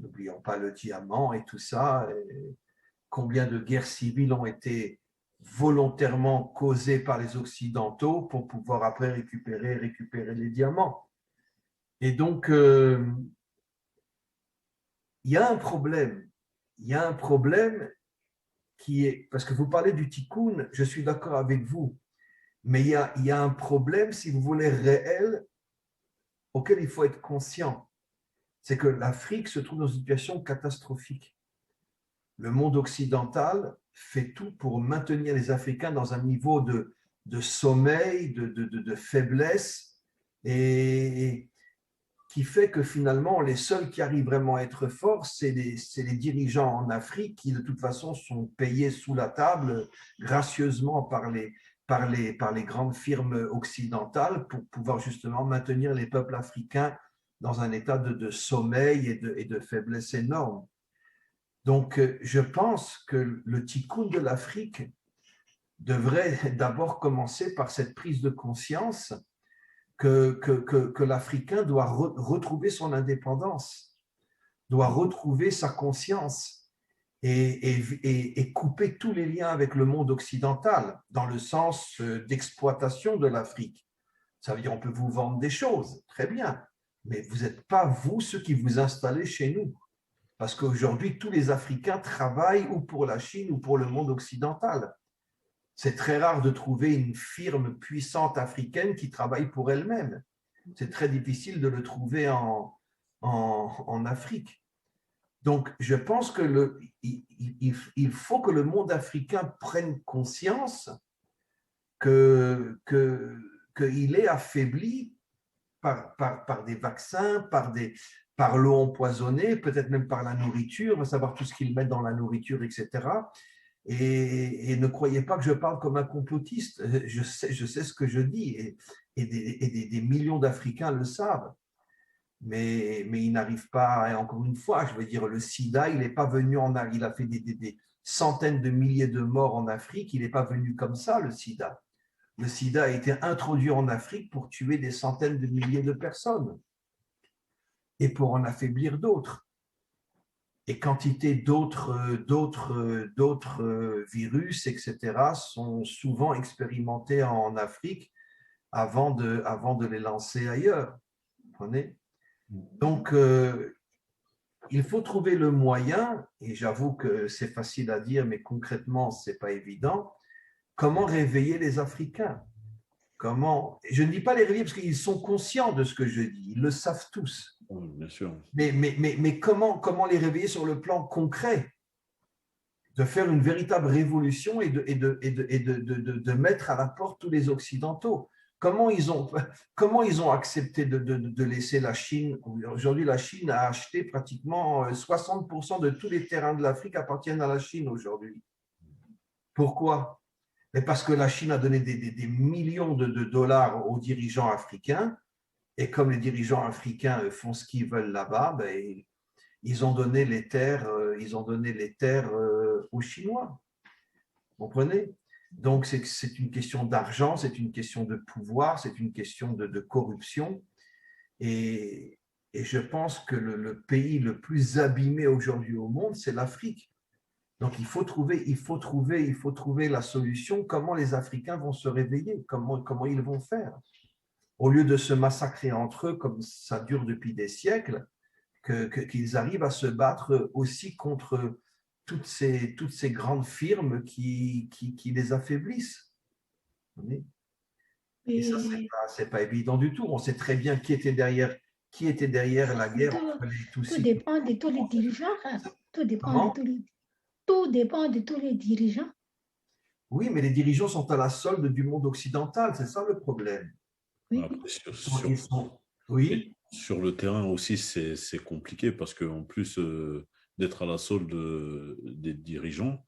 N'oublions pas le diamant et tout ça. Combien de guerres civiles ont été volontairement causées par les Occidentaux pour pouvoir après récupérer les diamants. Et donc, il y a un problème. Il y a un problème qui est, parce que vous parlez du tikkun, je suis d'accord avec vous, mais il y a un problème, si vous voulez, réel, auquel il faut être conscient. C'est que l'Afrique se trouve dans une situation catastrophique. Le monde occidental fait tout pour maintenir les Africains dans un niveau de sommeil, de faiblesse, et qui fait que finalement, les seuls qui arrivent vraiment à être forts, c'est les dirigeants en Afrique qui, de toute façon, sont payés sous la table gracieusement par les grandes firmes occidentales pour pouvoir justement maintenir les peuples africains dans un état de sommeil et de faiblesse énorme. Donc, je pense que le tikkun de l'Afrique devrait d'abord commencer par cette prise de conscience que l'Africain doit retrouver son indépendance, doit retrouver sa conscience et couper tous les liens avec le monde occidental dans le sens d'exploitation de l'Afrique. Ça veut dire on peut vous vendre des choses, très bien, mais vous n'êtes pas, vous, ceux qui vous installez chez nous. Parce qu'aujourd'hui, tous les Africains travaillent ou pour la Chine ou pour le monde occidental. C'est très rare de trouver une firme puissante africaine qui travaille pour elle-même. C'est très difficile de le trouver en Afrique. Donc, je pense qu'il faut que le monde africain prenne conscience qu'il est affaibli par des vaccins, par l'eau empoisonnée, peut-être même par la nourriture, à savoir tout ce qu'ils mettent dans la nourriture, etc. Et ne croyez pas que je parle comme un complotiste. Je sais ce que je dis et des millions d'Africains le savent. mais il n'arrive pas, et encore une fois, je veux dire, le sida, il n'est pas venu il a fait des centaines de milliers de morts en Afrique, il n'est pas venu comme ça, le sida. Le sida a été introduit en Afrique pour tuer des centaines de milliers de personnes et pour en affaiblir d'autres. Et quantité d'autres virus, etc., sont souvent expérimentés en Afrique avant de les lancer ailleurs. Vous comprenez? Donc, il faut trouver le moyen, et j'avoue que c'est facile à dire, mais concrètement, ce n'est pas évident, comment réveiller les Africains. Comment, je ne dis pas les réveiller parce qu'ils sont conscients de ce que je dis, ils le savent tous. Oui, bien sûr. Mais comment les réveiller sur le plan concret? De faire une véritable révolution et de mettre à la porte tous les Occidentaux. Comment ils ont accepté de laisser la Chine? Aujourd'hui, la Chine a acheté pratiquement 60% de tous les terrains de l'Afrique appartiennent à la Chine aujourd'hui. Pourquoi? Mais parce que la Chine a donné des millions de dollars aux dirigeants africains, et comme les dirigeants africains font ce qu'ils veulent là-bas, ben, ils ont donné les terres aux Chinois. Vous comprenez? Donc, c'est une question d'argent, c'est une question de pouvoir, c'est une question de corruption. Et je pense que le pays le plus abîmé aujourd'hui au monde, c'est l'Afrique. Donc, il faut trouver la solution. Comment les Africains vont se réveiller? Comment ils vont faire? Au lieu de se massacrer entre eux, comme ça dure depuis des siècles, qu'ils arrivent à se battre aussi contre toutes ces grandes firmes qui les affaiblissent. Et ça, c'est pas évident du tout. On sait très bien qui était derrière la guerre entre les Tutsis. Tout dépend de tous les dirigeants. Tout dépend de tous les dirigeants. Oui, mais les dirigeants sont à la solde du monde occidental. C'est ça le problème. Oui. Après, Oui. Sur le terrain aussi, c'est compliqué parce qu'en plus d'être à la solde des dirigeants,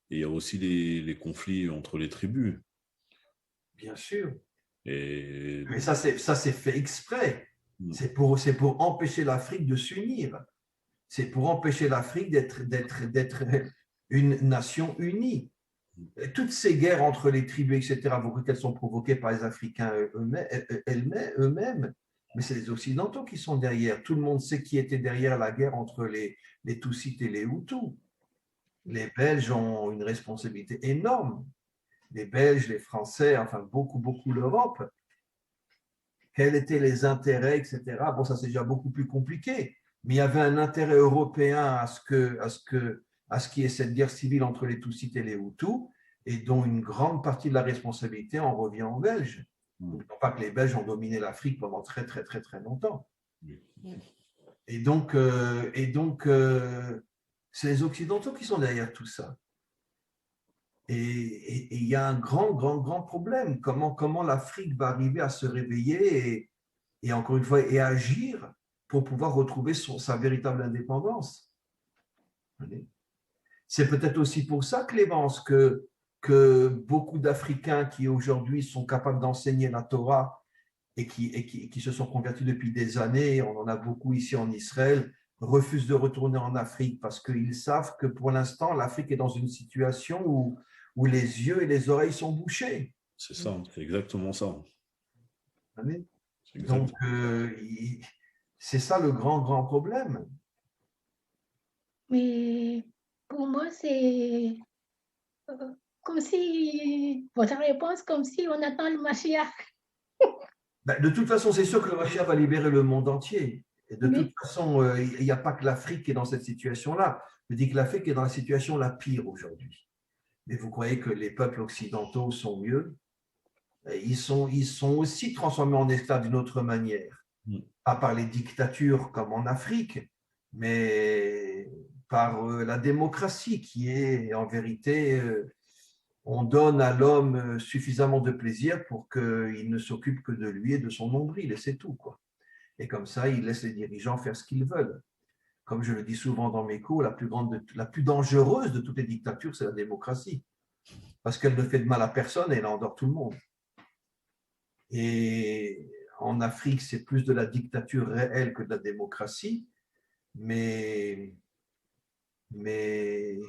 il y a aussi les conflits entre les tribus. Bien sûr. Et mais ça, c'est fait exprès. C'est pour empêcher l'Afrique de s'unir. C'est pour empêcher l'Afrique d'être une nation unie. Toutes ces guerres entre les tribus, etc., beaucoup qu'elles sont provoquées par les Africains eux-mêmes, mais c'est les Occidentaux qui sont derrière. Tout le monde sait qui était derrière la guerre entre les Tutsis et les Hutus. Les Belges ont une responsabilité énorme. Les Belges, les Français, enfin beaucoup l'Europe. Quels étaient les intérêts, etc. Bon, ça c'est déjà beaucoup plus compliqué, mais il y avait un intérêt européen à ce qu'il y ait cette guerre civile entre les Tutsis et les Hutus, et dont une grande partie de la responsabilité en revient aux Belges. Non pas que les Belges ont dominé l'Afrique pendant très longtemps. Et donc, c'est les Occidentaux qui sont derrière tout ça. Et il y a un grand problème. Comment l'Afrique va arriver à se réveiller et encore une fois, et agir pour pouvoir retrouver sa véritable indépendance. C'est peut-être aussi pour ça, Clémence, que beaucoup d'Africains qui aujourd'hui sont capables d'enseigner la Torah et qui se sont convertis depuis des années, on en a beaucoup ici en Israël, refusent de retourner en Afrique parce qu'ils savent que pour l'instant, l'Afrique est dans une situation où les yeux et les oreilles sont bouchés. C'est ça, c'est exactement ça. Donc, c'est ça le grand problème. Mais pour moi, c'est comme si, votre réponse, comme si on attend le Mashiach. De toute façon, c'est sûr que le Mashiach va libérer le monde entier. Et de toute façon, il n'y a pas que l'Afrique qui est dans cette situation-là. Je dis que l'Afrique est dans la situation la pire aujourd'hui. Mais vous croyez que les peuples occidentaux sont mieux? Ils sont aussi transformés en esclaves d'une autre manière. Pas par les dictatures comme en Afrique, mais par la démocratie qui est en vérité, on donne à l'homme suffisamment de plaisir pour qu'il ne s'occupe que de lui et de son nombril, et c'est tout, quoi. Et comme ça, il laisse les dirigeants faire ce qu'ils veulent. Comme je le dis souvent dans mes cours, la plus dangereuse de toutes les dictatures, c'est la démocratie. Parce qu'elle ne fait de mal à personne et elle endort tout le monde. Et en Afrique, c'est plus de la dictature réelle que de la démocratie, mais le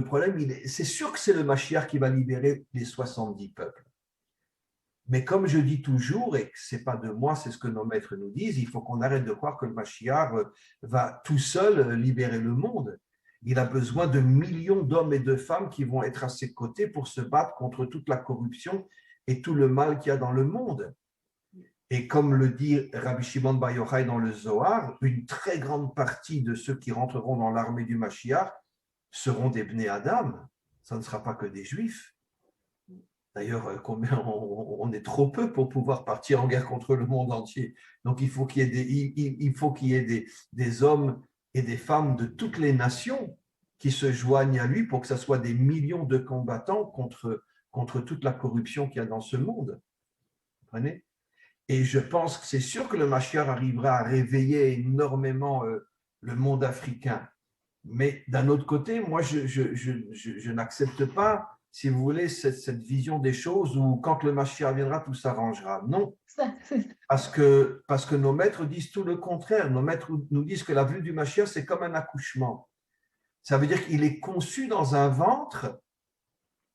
problème, c'est sûr que c'est le Mashiach qui va libérer les 70 peuples. Mais comme je dis toujours, et ce n'est pas de moi, c'est ce que nos maîtres nous disent, il faut qu'on arrête de croire que le Mashiach va tout seul libérer le monde. Il a besoin de millions d'hommes et de femmes qui vont être à ses côtés pour se battre contre toute la corruption et tout le mal qu'il y a dans le monde. Et comme le dit Rabbi Shimon Bar Yochai dans le Zohar, une très grande partie de ceux qui rentreront dans l'armée du Mashiach seront des Bnei Adam. Ça ne sera pas que des Juifs. D'ailleurs, on est trop peu pour pouvoir partir en guerre contre le monde entier. Donc, il faut qu'il y ait des hommes et des femmes de toutes les nations qui se joignent à lui pour que ce soit des millions de combattants contre toute la corruption qu'il y a dans ce monde. Vous comprenez ? Et je pense que c'est sûr que le Mashiach arrivera à réveiller énormément le monde africain. Mais d'un autre côté, moi, je n'accepte pas, si vous voulez, cette vision des choses où quand le Mashiach viendra, tout s'arrangera. Non, parce que nos maîtres disent tout le contraire. Nos maîtres nous disent que la venue du Mashiach, c'est comme un accouchement. Ça veut dire qu'il est conçu dans un ventre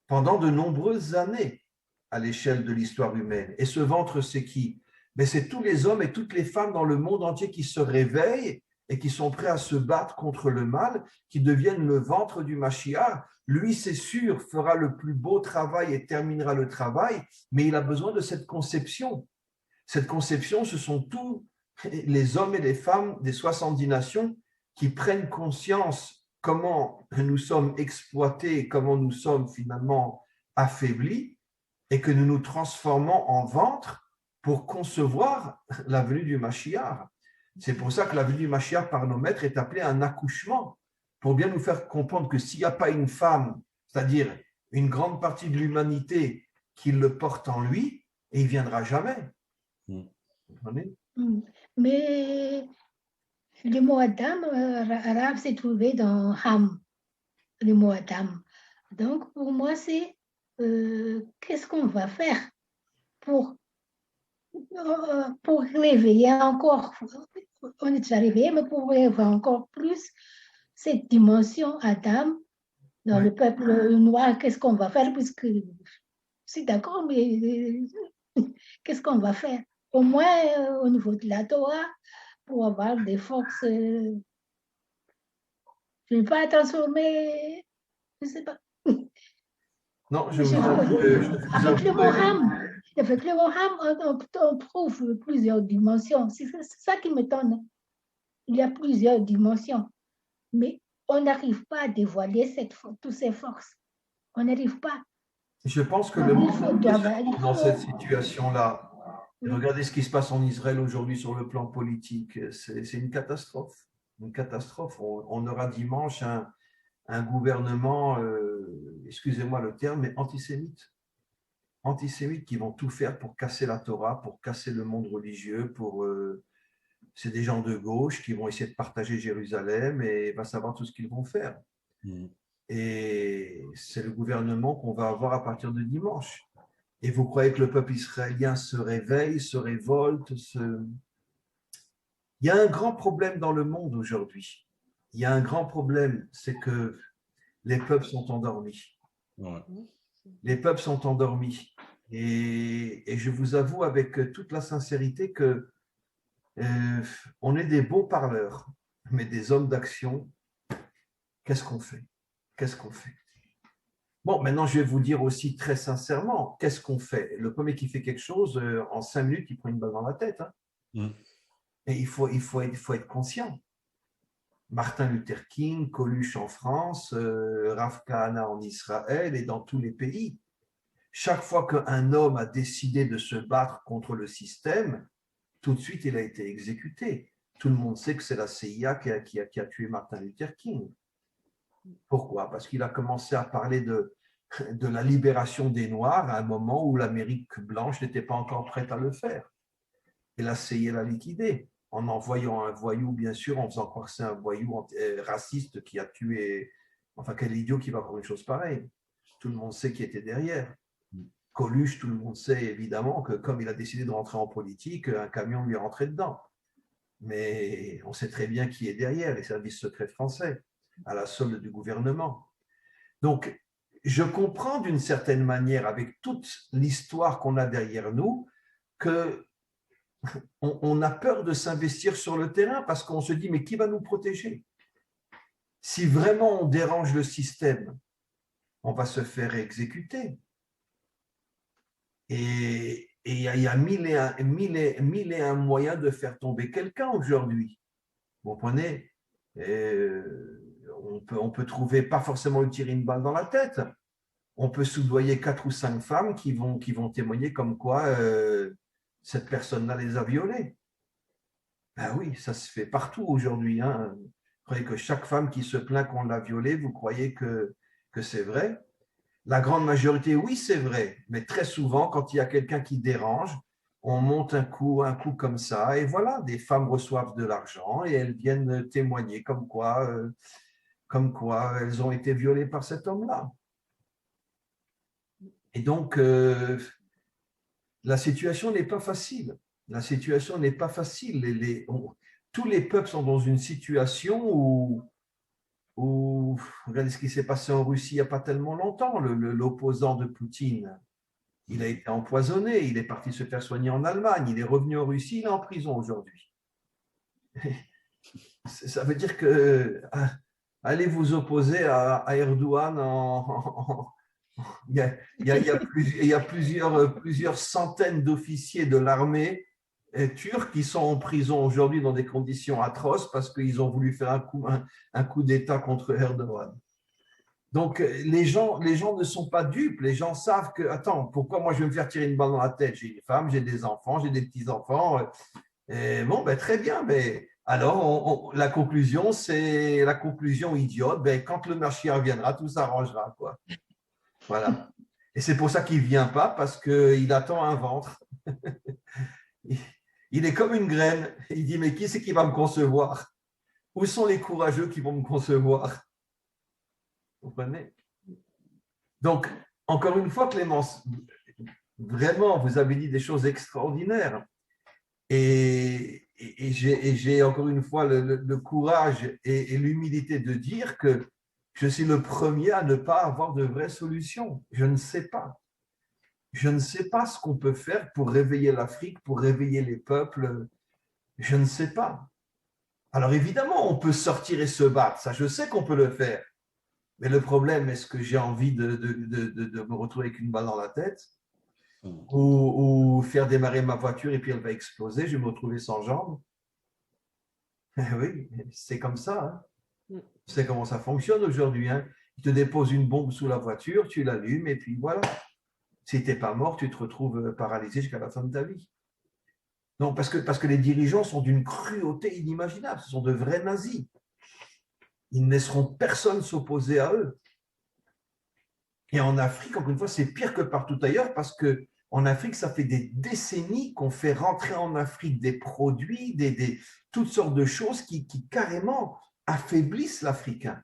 pendant de nombreuses années à l'échelle de l'histoire humaine. Et ce ventre, c'est qui ? Mais c'est tous les hommes et toutes les femmes dans le monde entier qui se réveillent et qui sont prêts à se battre contre le mal, qui deviennent le ventre du Mashiach. Lui, c'est sûr, fera le plus beau travail et terminera le travail, mais il a besoin de cette conception. Cette conception, ce sont tous les hommes et les femmes des 70 nations qui prennent conscience comment nous sommes exploités, comment nous sommes finalement affaiblis, et que nous nous transformons en ventre pour concevoir la venue du Mashiach. C'est pour ça que la venue du Mashiach par nos maîtres est appelée un accouchement, pour bien nous faire comprendre que s'il n'y a pas une femme, c'est-à-dire une grande partie de l'humanité qui le porte en lui, et il ne viendra jamais. Vous comprenez ? Mais le mot Adam, arabe s'est trouvé dans Ham, le mot Adam. Donc pour moi, c'est qu'est-ce qu'on va faire pour réveiller encore, on est déjà réveillé, mais pour réveiller encore plus cette dimension Adam dans le peuple noir, qu'est-ce qu'on va faire, puisque c'est d'accord, mais qu'est-ce qu'on va faire? Au moins au niveau de la Torah, pour avoir des forces, je ne vais pas transformer, je ne sais pas. Non, avec le mot Ham, on trouve plusieurs dimensions. C'est ça qui m'étonne. Il y a plusieurs dimensions. Mais on n'arrive pas à dévoiler toutes ces forces. On n'arrive pas. Je pense que le monde dans cette situation-là, regardez ce qui se passe en Israël aujourd'hui sur le plan politique, c'est une catastrophe. Une catastrophe. On aura dimanche un gouvernement, excusez-moi le terme, mais antisémite. Antisémites qui vont tout faire pour casser la Torah, pour casser le monde religieux, c'est des gens de gauche qui vont essayer de partager Jérusalem et va savoir tout ce qu'ils vont faire. Et c'est le gouvernement qu'on va avoir à partir de dimanche. Et vous croyez que le peuple israélien se réveille, se révolte, Il y a un grand problème dans le monde aujourd'hui. Il y a un grand problème, c'est que les peuples sont endormis. Ouais. Les peuples sont endormis. Et je vous avoue avec toute la sincérité que on est des beaux parleurs, mais des hommes d'action. Qu'est-ce qu'on fait? Qu'est-ce qu'on fait? Bon, maintenant, je vais vous dire aussi très sincèrement, qu'est-ce qu'on fait? Le premier qui fait quelque chose, en 5 minutes, il prend une balle dans la tête. Hein. Et il faut être conscient. Martin Luther King, Coluche en France, Rav Kahana en Israël et dans tous les pays. Chaque fois qu'un homme a décidé de se battre contre le système, tout de suite, il a été exécuté. Tout le monde sait que c'est la CIA qui a tué Martin Luther King. Pourquoi? Parce qu'il a commencé à parler de la libération des Noirs à un moment où l'Amérique blanche n'était pas encore prête à le faire. Et la CIA l'a liquidé en envoyant un voyou, bien sûr, en faisant croire que c'est un voyou raciste qui a tué… Enfin, quel idiot qui va faire une chose pareille? Tout le monde sait qui était derrière. Coluche, tout le monde sait évidemment que comme il a décidé de rentrer en politique, un camion lui est rentré dedans. Mais on sait très bien qui est derrière, les services secrets français, à la solde du gouvernement. Donc, je comprends d'une certaine manière, avec toute l'histoire qu'on a derrière nous, qu'on a peur de s'investir sur le terrain parce qu'on se dit, mais qui va nous protéger? Si vraiment on dérange le système, on va se faire exécuter. Et il y a mille et un moyens de faire tomber quelqu'un aujourd'hui. Vous comprenez? On peut trouver, pas forcément lui tirer une balle dans la tête. On peut soudoyer 4 ou 5 femmes qui vont témoigner comme quoi cette personne-là les a violées. Ben oui, ça se fait partout aujourd'hui. Hein. Vous croyez que chaque femme qui se plaint qu'on l'a violée, vous croyez que c'est vrai? La grande majorité, oui, c'est vrai. Mais très souvent, quand il y a quelqu'un qui dérange, on monte un coup comme ça. Et voilà, des femmes reçoivent de l'argent et elles viennent témoigner comme quoi elles ont été violées par cet homme-là. Et donc, la situation n'est pas facile. La situation n'est pas facile. Tous les peuples sont dans une situation où regardez ce qui s'est passé en Russie il n'y a pas tellement longtemps. L'opposant de Poutine, il a été empoisonné, il est parti se faire soigner en Allemagne, il est revenu en Russie, il est en prison aujourd'hui. Ça veut dire que allez vous opposer à Erdogan il y a plusieurs centaines d'officiers de l'armée turcs qui sont en prison aujourd'hui dans des conditions atroces parce qu'ils ont voulu faire un coup d'État contre Erdogan. Donc, les gens ne sont pas dupes. Les gens savent que, attends, pourquoi moi je vais me faire tirer une balle dans la tête? J'ai une femme, j'ai des enfants, j'ai des petits-enfants. Bon, ben, très bien. Mais alors, la conclusion, c'est la conclusion idiote. Ben, quand le marché reviendra, tout s'arrangera, quoi. Voilà. Et c'est pour ça qu'il ne vient pas, parce qu'il attend un ventre. Il est comme une graine. Il dit, mais qui c'est qui va me concevoir? Où sont les courageux qui vont me concevoir? Vous comprenez? Donc, encore une fois, Clémence, vraiment, vous avez dit des choses extraordinaires. Et j'ai encore une fois le courage et l'humilité de dire que je suis le premier à ne pas avoir de vraies solutions. Je ne sais pas. Je ne sais pas ce qu'on peut faire pour réveiller l'Afrique, pour réveiller les peuples. Je ne sais pas. Alors évidemment, on peut sortir et se battre. Ça, je sais qu'on peut le faire. Mais le problème, est-ce que j'ai envie de me retrouver avec une balle dans la tête ou faire démarrer ma voiture et puis elle va exploser, je vais me retrouver sans jambes? Oui, c'est comme ça. Hein. Tu sais comment ça fonctionne aujourd'hui. Hein. Ils te déposent une bombe sous la voiture, tu l'allumes et puis voilà. Si tu n'es pas mort, tu te retrouves paralysé jusqu'à la fin de ta vie. Non, parce que les dirigeants sont d'une cruauté inimaginable. Ce sont de vrais nazis. Ils ne laisseront personne s'opposer à eux. Et en Afrique, encore une fois, c'est pire que partout ailleurs parce qu'en Afrique, ça fait des décennies qu'on fait rentrer en Afrique des produits, toutes sortes de choses qui carrément affaiblissent l'Africain.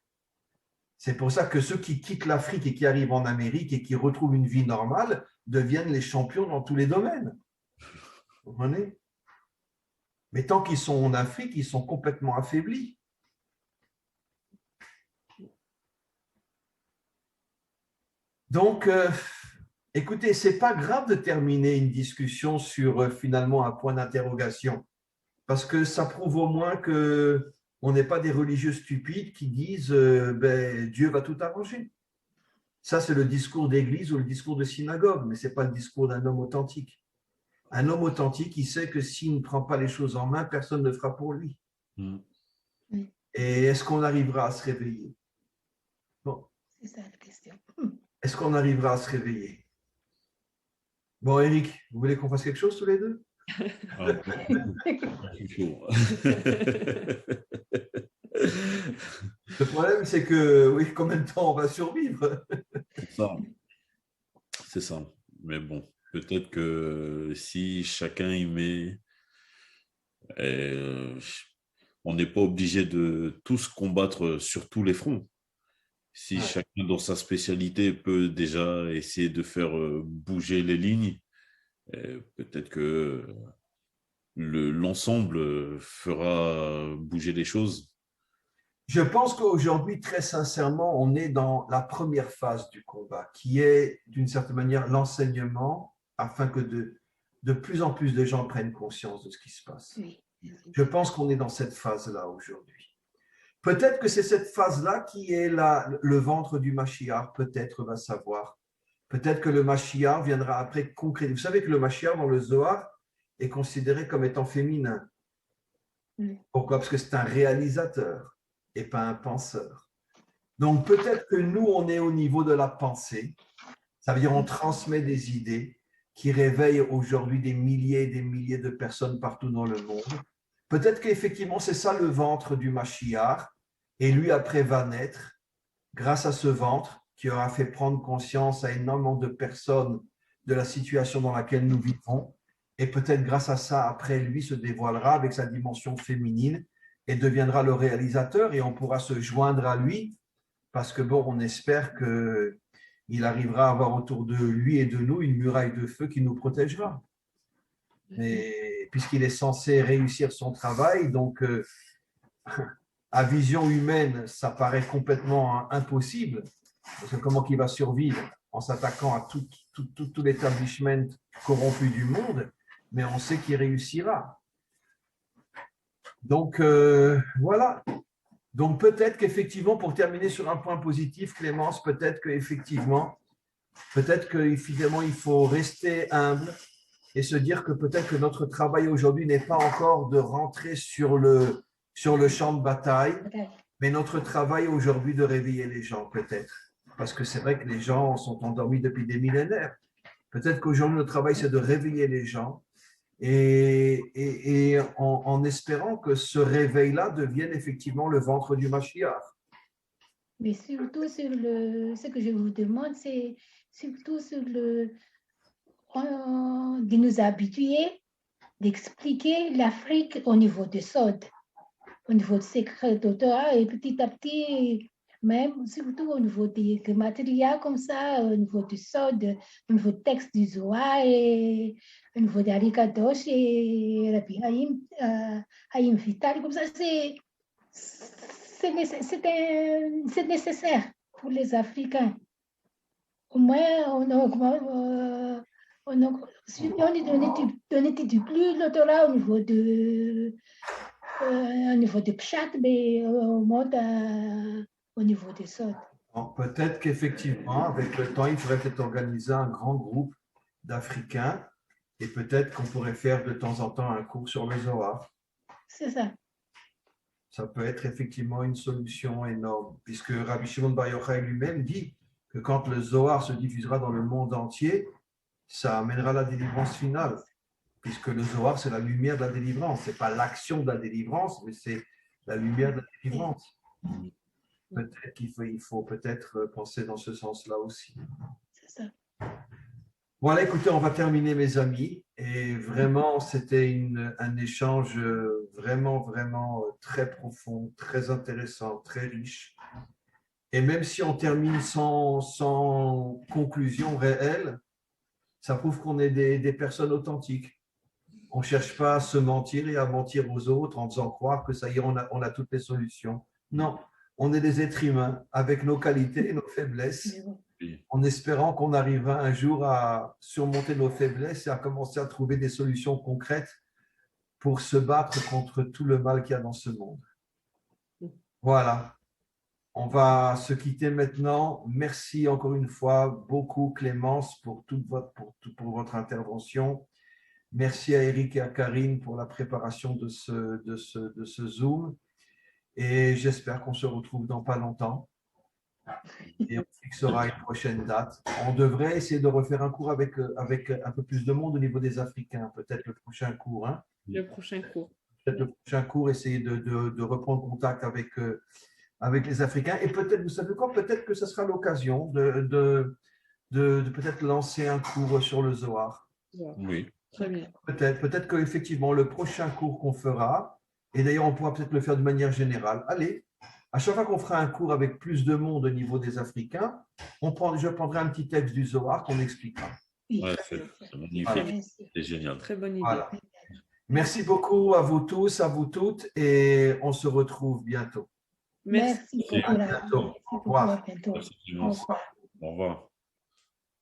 C'est pour ça que ceux qui quittent l'Afrique et qui arrivent en Amérique et qui retrouvent une vie normale deviennent les champions dans tous les domaines. Vous comprenez? Mais tant qu'ils sont en Afrique, ils sont complètement affaiblis. Donc, écoutez, ce n'est pas grave de terminer une discussion sur finalement un point d'interrogation, parce que ça prouve au moins qu'on n'est pas des religieux stupides qui disent ben, Dieu va tout arranger. Ça, c'est le discours d'église ou le discours de synagogue, mais ce n'est pas le discours d'un homme authentique. Un homme authentique, il sait que s'il ne prend pas les choses en main, personne ne le fera pour lui. Et est-ce qu'on arrivera à se réveiller? Bon. C'est ça la question. Est-ce qu'on arrivera à se réveiller? Bon, Eric, vous voulez qu'on fasse quelque chose tous les deux? Le problème, c'est que, oui, combien de temps on va survivre? C'est ça. Mais bon, peut-être que si chacun y met, on n'est pas obligé de tous combattre sur tous les fronts. Si Ouais. chacun dans sa spécialité peut déjà essayer de faire bouger les lignes, peut-être que l'ensemble fera bouger les choses. Je pense qu'aujourd'hui, très sincèrement, on est dans la première phase du combat, qui est d'une certaine manière l'enseignement, afin que de plus en plus de gens prennent conscience de ce qui se passe. Oui. Je pense qu'on est dans cette phase-là aujourd'hui. Peut-être que c'est cette phase-là qui est le ventre du Mashiach, peut-être, va savoir. Peut-être que le Mashiach viendra après concrétiser. Vous savez que le Mashiach dans le Zohar est considéré comme étant féminin. Pourquoi? Parce que c'est un réalisateur et pas un penseur. Donc peut-être que nous, on est au niveau de la pensée. Ça veut dire on transmet des idées qui réveillent aujourd'hui des milliers et des milliers de personnes partout dans le monde. Peut-être qu'effectivement, c'est ça le ventre du Mashiach. Et lui, après, va naître grâce à ce ventre qui aura fait prendre conscience à énormément de personnes de la situation dans laquelle nous vivons. Et peut-être grâce à ça, après, lui se dévoilera avec sa dimension féminine et deviendra le réalisateur et on pourra se joindre à lui parce que, bon, on espère qu'il arrivera à avoir autour de lui et de nous une muraille de feu qui nous protégera. Mais puisqu'il est censé réussir son travail, donc à vision humaine, ça paraît complètement impossible. Parce que comment il va survivre en s'attaquant à tout l'établissement corrompu du monde, mais on sait qu'il réussira. Donc, voilà. Donc, peut-être qu'effectivement, pour terminer sur un point positif, Clémence, peut-être qu'effectivement, il faut rester humble et se dire que peut-être que notre travail aujourd'hui n'est pas encore de rentrer sur le champ de bataille, mais notre travail aujourd'hui de réveiller les gens, peut-être. Parce que c'est vrai que les gens sont endormis depuis des millénaires. Peut-être qu'aujourd'hui, notre travail, c'est de réveiller les gens et en espérant que ce réveil-là devienne effectivement le ventre du Mashiach. Mais surtout ce que je vous demande, c'est surtout de nous habituer, d'expliquer l'Afrique au niveau de SOD, au niveau de secret doctorat et petit à petit, même surtout au niveau des matériaux comme ça, au niveau du SOD, au niveau du texte du Zohar et au niveau d'Ari Kadosh et Rabbi Haïm Vital, comme ça, c'est nécessaire pour les Africains. Au moins, on n'étudie plus le Torah au niveau de Pshat, mais on monte au niveau des Sod. Peut-être qu'effectivement, avec le temps, il faudrait peut-être organiser un grand groupe d'Africains et peut-être qu'on pourrait faire de temps en temps un cours sur le Zohar. C'est ça. Ça peut être effectivement une solution énorme, puisque Rabbi Shimon Bar Yochai lui-même dit que quand le Zohar se diffusera dans le monde entier, ça amènera la délivrance finale, puisque le Zohar, c'est la lumière de la délivrance. Ce n'est pas l'action de la délivrance, mais c'est la lumière de la délivrance. Peut-être qu'il faut peut-être penser dans ce sens-là aussi. C'est ça. Voilà, écoutez, on va terminer, mes amis. Et vraiment, c'était un échange vraiment très profond, très intéressant, très riche. Et même si on termine sans conclusion réelle, ça prouve qu'on est des personnes authentiques. On ne cherche pas à se mentir et à mentir aux autres en faisant croire que ça y est, on a toutes les solutions. Non, on est des êtres humains avec nos qualités et nos faiblesses, en espérant qu'on arrivera un jour à surmonter nos faiblesses et à commencer à trouver des solutions concrètes pour se battre contre tout le mal qu'il y a dans ce monde. Voilà. On va se quitter maintenant. Merci encore une fois beaucoup, Clémence, pour votre intervention. Merci à Eric et à Karine pour la préparation de ce Zoom. Et j'espère qu'on se retrouve dans pas longtemps. Et on fixera une prochaine date. On devrait essayer de refaire un cours avec un peu plus de monde au niveau des Africains. Peut-être le prochain cours. Hein. Le prochain cours. Peut-être le prochain cours, essayer de reprendre contact avec les Africains. Et peut-être, vous savez quoi, peut-être que ce sera l'occasion de peut-être lancer un cours sur le Zohar. Oui. Très bien. Peut-être qu'effectivement, le prochain cours qu'on fera, et d'ailleurs, on pourra peut-être le faire de manière générale. Allez, À chaque fois qu'on fera un cours avec plus de monde au niveau des Africains, je prendrai un petit texte du Zohar qu'on expliquera. Oui. Ouais, c'est magnifique, Voilà. Merci. c'est génial. Très bonne idée. Voilà. Merci beaucoup à vous tous, à vous toutes, et on se retrouve bientôt. Merci Merci. beaucoup. À bientôt. Merci Au beaucoup. revoir. À bientôt. Merci, Au Clémence. revoir. Au revoir.